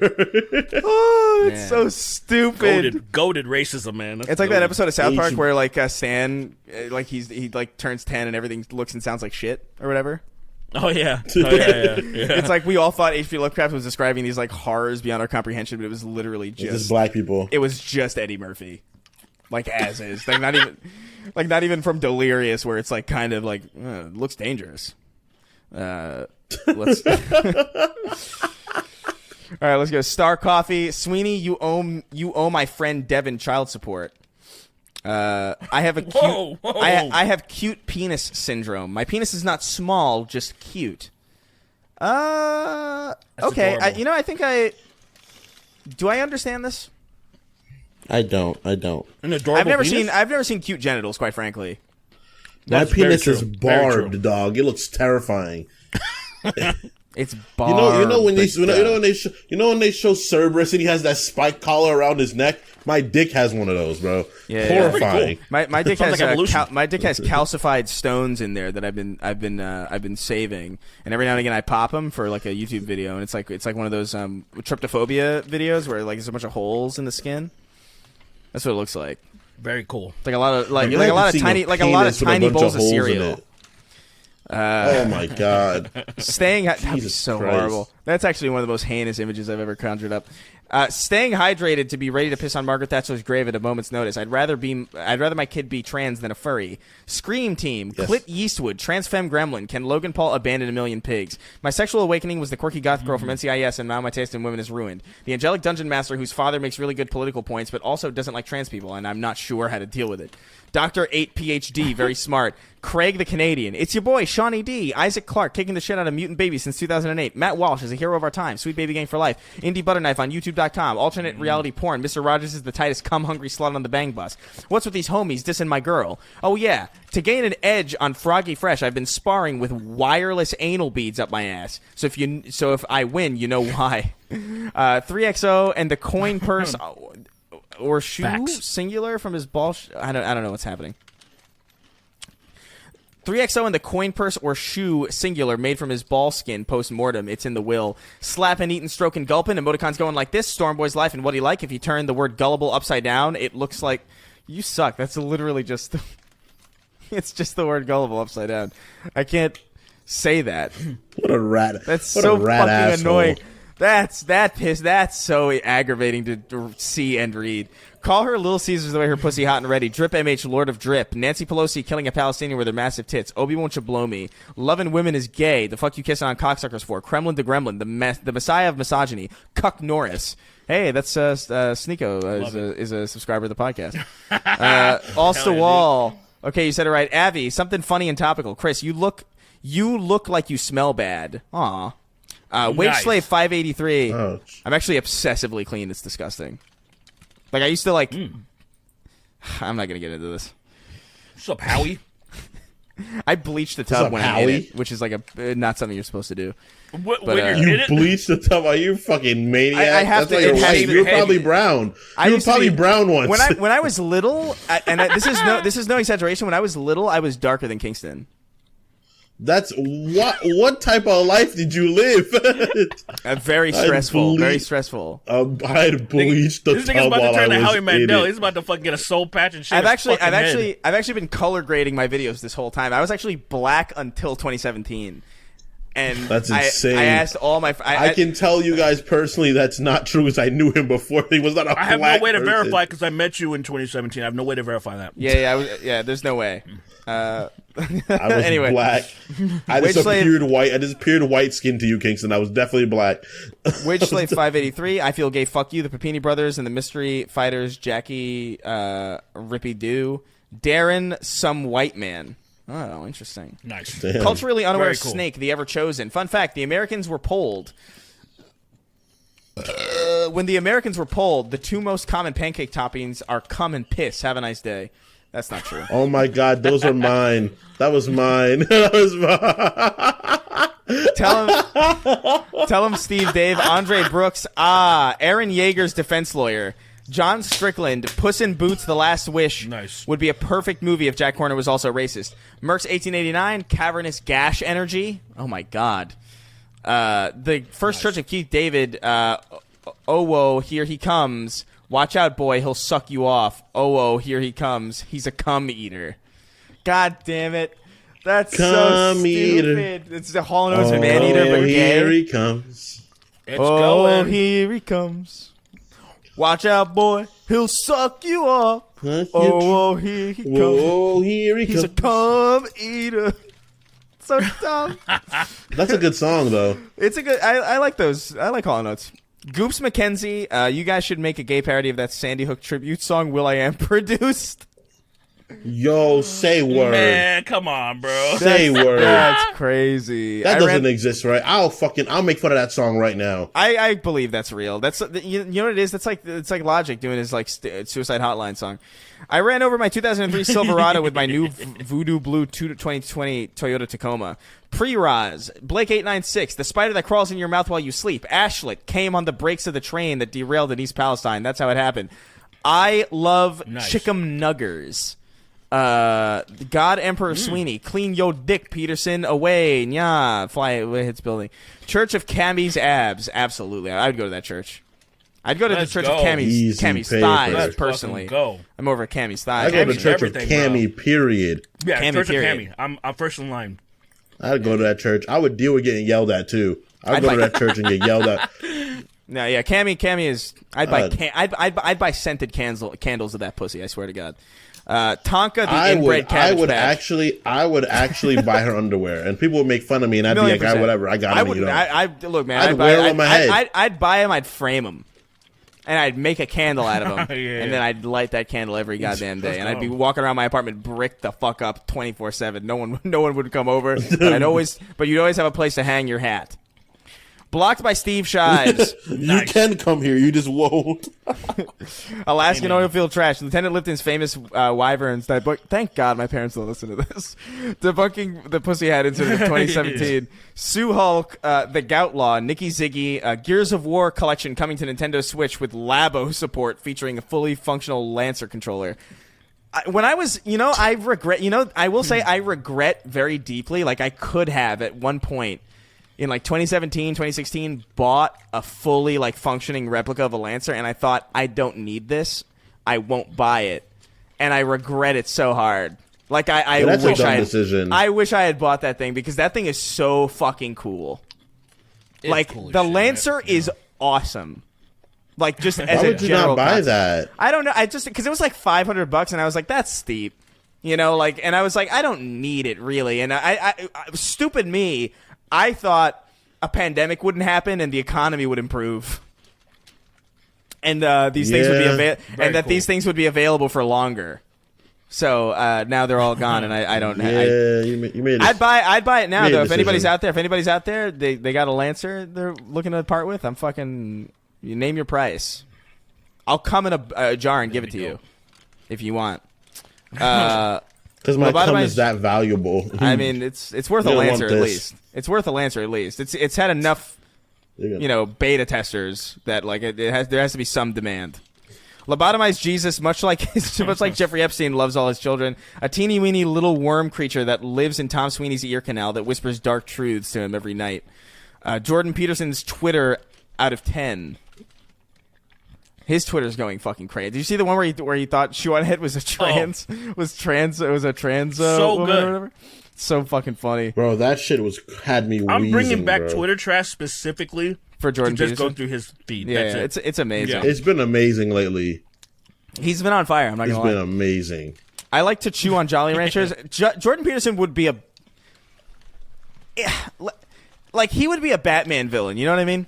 Oh, it's so stupid. Goated racism, man. That's it's like that episode of South Park where like Stan, like he like turns 10 and everything looks and sounds like shit or whatever. Oh yeah. It's like we all thought H.P. Lovecraft was describing these like horrors beyond our comprehension, but it was literally just black people. It was just Eddie Murphy, like as is, like not even from Delirious, where it's like kind of like looks dangerous. Let's. All right, let's go. Star Coffee, Sweeney, you owe my friend Devin child support. I have a cute. I have cute penis syndrome. My penis is not small, just cute. Okay. I think I. Do I understand this? I don't. An adorable I've never seen cute genitals, quite frankly. My penis is barbed, dog. It looks terrifying. It's barbed. You know when they show Cerberus and he has that spike collar around his neck. My dick has one of those, bro. Yeah, horrifying. Cool. My dick has my dick has calcified stones in there that I've been saving, and every now and again I pop them for like a YouTube video, and it's like one of those tryptophobia videos where like there's a bunch of holes in the skin. That's what it looks like. Very cool. It's like a lot of tiny bowls of cereal. Oh my god! That'd be so horrible. That's actually one of the most heinous images I've ever conjured up. Staying hydrated to be ready to piss on Margaret Thatcher's grave at a moment's notice. I'd rather my kid be trans than a furry. Scream Team, yes. Clit Eastwood, Trans Femme Gremlin, Can Logan Paul abandon a million pigs? My sexual awakening was the quirky goth girl from NCIS, and now my taste in women is ruined. The angelic dungeon master whose father makes really good political points, but also doesn't like trans people, and I'm not sure how to deal with it. Dr. 8 PhD, very smart. Craig the Canadian. It's your boy, Shawnee D. Isaac Clarke, kicking the shit out of mutant babies since 2008. Matt Walsh is a hero of our time. Sweet Baby Gang for life. Indie Butterknife on YouTube.com. Alternate reality porn. Mr. Rogers is the tightest cum-hungry slut on the bang bus. What's with these homies dissing my girl? Oh, yeah. To gain an edge on Froggy Fresh, I've been sparring with wireless anal beads up my ass. So if I win, you know why. 3XO and the coin purse... or shoe, Facts. Singular, from his ball... I don't know what's happening. 3XO and the coin purse or shoe, singular, made from his ball skin post-mortem. It's in the will. Slapping, eating, stroking, gulping. Emoticon's going like this. Stormboy's life and what he like. If you turn the word gullible upside down, it looks like... You suck. That's literally just... It's just the word gullible upside down. I can't say that. What a rat. That's what so a rat fucking asshole. Annoying. That's so aggravating to see and read. Call her Little Caesars the way her pussy hot and ready. Drip MH, Lord of Drip. Nancy Pelosi killing a Palestinian with her massive tits. Obi won't you blow me. Loving women is gay. The fuck you kissing on cocksuckers for? Kremlin the Gremlin. The Messiah of misogyny. Cuck Norris. Hey, that's SNEAKO is a subscriber of the podcast. Allsta Wall. Okay, you said it right. Avi, something funny and topical. Chris, you look like you smell bad. Aw. Wage Slave 583. Ouch. I'm actually obsessively clean. It's disgusting. Like, I used to, like... I'm not going to get into this. What's up, Howie? I bleached the tub when I ate it, which is, like, not something you're supposed to do. You bleached the tub? Are you fucking maniac? I have That's to. Why you're probably brown. You were probably brown once. When I was little, this is no exaggeration, when I was little, I was darker than Kingston. That's what type of life did you live? Very stressful. Very stressful. I had bleached the tub. This nigga's about to turn to Howie Mandel. He's about to fucking get a soul patch and shit. I've actually been color grading my videos this whole time. I was actually black until 2017. And that's insane. I asked all my... I can tell you guys personally that's not true because I knew him before. He was not a black person. I have no way to verify because I met you in 2017. I have no way to verify that. Yeah, there's no way. I was anyway. Black. I disappeared white. I disappeared white skin to you, Kingston. I was definitely black. Wage Slave 583. I feel gay. Fuck you. The Papini Brothers and the Mystery Fighters. Jackie, Rippy Doo, Darren, some white man. Oh, interesting. Nice. Damn. Culturally unaware cool. Snake, the ever chosen. Fun fact: the Americans were polled. When the Americans were polled, the two most common pancake toppings are cum and piss. Have a nice day. That's not true. Oh my God, those are mine. That was mine. That was mine. Tell him, Steve, Dave, Andre Brooks. Aaron Yeager's defense lawyer. John Strickland, Puss in Boots: The Last Wish would be a perfect movie if Jack Horner was also racist. Merck's 1889, Cavernous Gash Energy. Oh my God. The First Church of Keith David, whoa, here he comes. Watch out, boy, he'll suck you off. Whoa, here he comes. He's a cum eater. God damn it. That's so stupid. It's the Hall & Oates Man Eater, but gay. Here he comes. It's going. Here he comes. Watch out, boy. He'll suck you off. Oh, here he comes. Oh, here he comes. He's a cum eater. So dumb. That's a good song, though. It's a good... I like those. I like Hall & Oates. Goops McKenzie, you guys should make a gay parody of that Sandy Hook tribute song will.i.am produced. Yo, say word. Man, come on, bro. Say word. That's crazy. That doesn't exist, right? I'll make fun of that song right now. I believe that's real. That's you know what it is? It's like Logic doing his like Suicide Hotline song. I ran over my 2003 Silverado with my new Voodoo Blue 2020 Toyota Tacoma. Pre-Roz, Blake 896, the spider that crawls in your mouth while you sleep. Ashlet came on the brakes of the train that derailed in East Palestine. That's how it happened. I love Chickum Nuggers. God Emperor Sweeney, clean yo dick, Peterson, away, nya, fly, hits building. Church of Cammy's abs, absolutely. I would go to that church. I'd go to the church of Cammy's thighs, personally. I'm over at Cammy's thighs. I go to the church of Cammy, period. Yeah, Cammy, church period. Of Cammy. I'm first in line. I'd go to that church. I would deal with getting yelled at, too. I'd go to that church and get yelled at. No, yeah, Cammy is. I'd buy scented candles of that pussy. I swear to God. Tonka, the inbred cabbage patch. I would actually buy her underwear, and people would make fun of me, and I'd be like, whatever, I got them. Look, man, I'd wear them on my head. I'd buy them, I'd frame them, and I'd make a candle out of them, and then I'd light that candle every goddamn day, and I'd be walking around my apartment bricked the fuck up 24/7. No one would come over, but you'd always have a place to hang your hat. Blocked by Steve Shives. You can come here, you just won't. Alaskan oil field trash. Lieutenant Lipton's famous wyverns. Thank God my parents don't listen to this. Debunking the Pussy Hat incident of 2017. Sue Hulk, the Goutlaw, Nikki Ziggy, Gears of War collection coming to Nintendo Switch with Labo support featuring a fully functional Lancer controller. When I was, I regret, I will say I regret very deeply, like I could have at one point in like 2017, 2016, bought a fully like functioning replica of a Lancer, and I thought, I don't need this. I won't buy it. And I regret it so hard. Like I wish I had bought that thing, because that thing is so fucking cool. It's like cool the shit, Lancer right? is awesome. Like just as a general. Why would you not buy that? I don't know. I just because it was like $500, and I was like, that's steep. And I was like, I don't need it really. And I stupid me. I thought a pandemic wouldn't happen and the economy would improve, and these things would be these things would be available for longer. So now they're all gone, and I don't. You made it. I'd buy it now though. If anybody's out there, they got a Lancer they're looking to part with. I'm fucking. You name your price. I'll come in a jar and give it to you if you want. Because my cum is that valuable. I mean, it's worth a Lancer at least. It's worth a Lancer at least. It's had enough, beta testers that like there has to be some demand. Lobotomized Jesus, much like Jeffrey Epstein loves all his children, a teeny weeny little worm creature that lives in Tom Sweeney's ear canal that whispers dark truths to him every night. Jordan Peterson's Twitter out of 10. His Twitter's going fucking crazy. Did you see the one where he thought Seanhead was a trans? It was a trans so woman good. Or whatever? So fucking funny. Bro, that shit had me wheezing, I'm bringing back Twitter trash specifically for Jordan to just Peterson. go through his feed. Yeah, That's it's amazing. Yeah. It's been amazing lately. He's been on fire. I'm not gonna lie. It's been amazing. I like to chew on Jolly Ranchers. Jordan Peterson would be he would be a Batman villain. You know what I mean?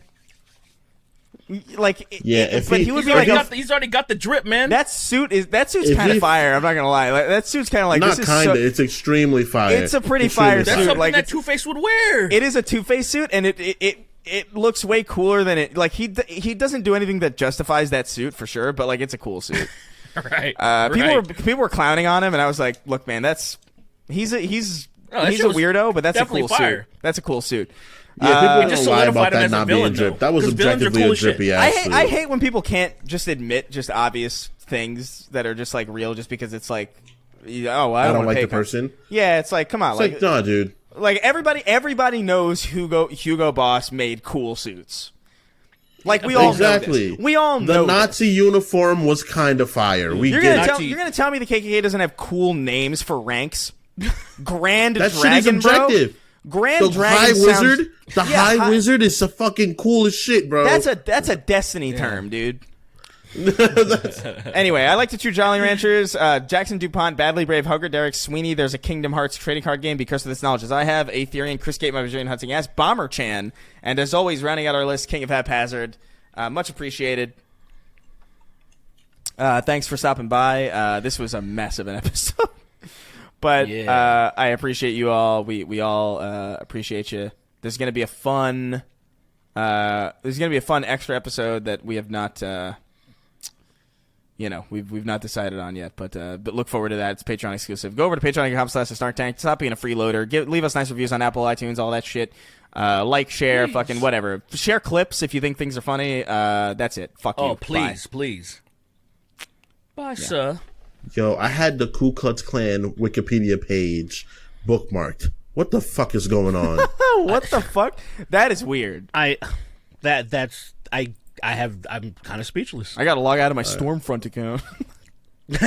He would be like he's already got the drip, man. That suit's kind of fire. I'm not gonna lie. That suit's kind of like not kind of. It's extremely fire. It's a pretty fire suit. That's something that Two-Face would wear. It is a Two-Face suit, and it looks way cooler than it. Like he doesn't do anything that justifies that suit for sure, but like it's a cool suit. Right. People were clowning on him, and I was like, look, man, he's a weirdo, but that's a cool suit. That's a cool suit. Yeah, people don't lie about that not being drip. That was objectively a drippy ass suit. I hate when people can't just admit just obvious things that are just like real, just because it's like, I don't like the person. Yeah, it's like, come on, it's like nah, dude. Like everybody knows Hugo Boss made cool suits. Like we all know this. We all know the Nazi uniform was kind of fire. You're gonna tell me the KKK doesn't have cool names for ranks? Grand that Dragon, shit is objective. Bro? Grand Dragon Wizard? The High Wizard is the fucking coolest shit, bro. That's a Destiny term, dude. Anyway, I like to chew Jolly Ranchers. Jackson DuPont, Badly Brave, Hugger, Derek Sweeney. There's a Kingdom Hearts trading card game because of this knowledge as I have. Aetherian, Chris Gate, my Brazilian hunting ass, Bomber Chan, and as always, rounding out our list, King of Haphazard. Much appreciated. Thanks for stopping by. This was a mess of an episode. But I appreciate you all. We all appreciate you. There's gonna be a fun extra episode that we have not we've not decided on yet. But look forward to that. It's Patreon exclusive. Go over to patreon.com/SnarkTank. Stop being a freeloader. Leave us nice reviews on Apple, iTunes, all that shit. Like, share, fucking whatever. Share clips if you think things are funny. That's it. Fuck you. Oh, please, please. Bye, sir. Yo, I had the Ku Klux Klan Wikipedia page bookmarked. What the fuck is going on? What the fuck? That is weird. I I'm kind of speechless. I got to log out of my Stormfront account. Yeah.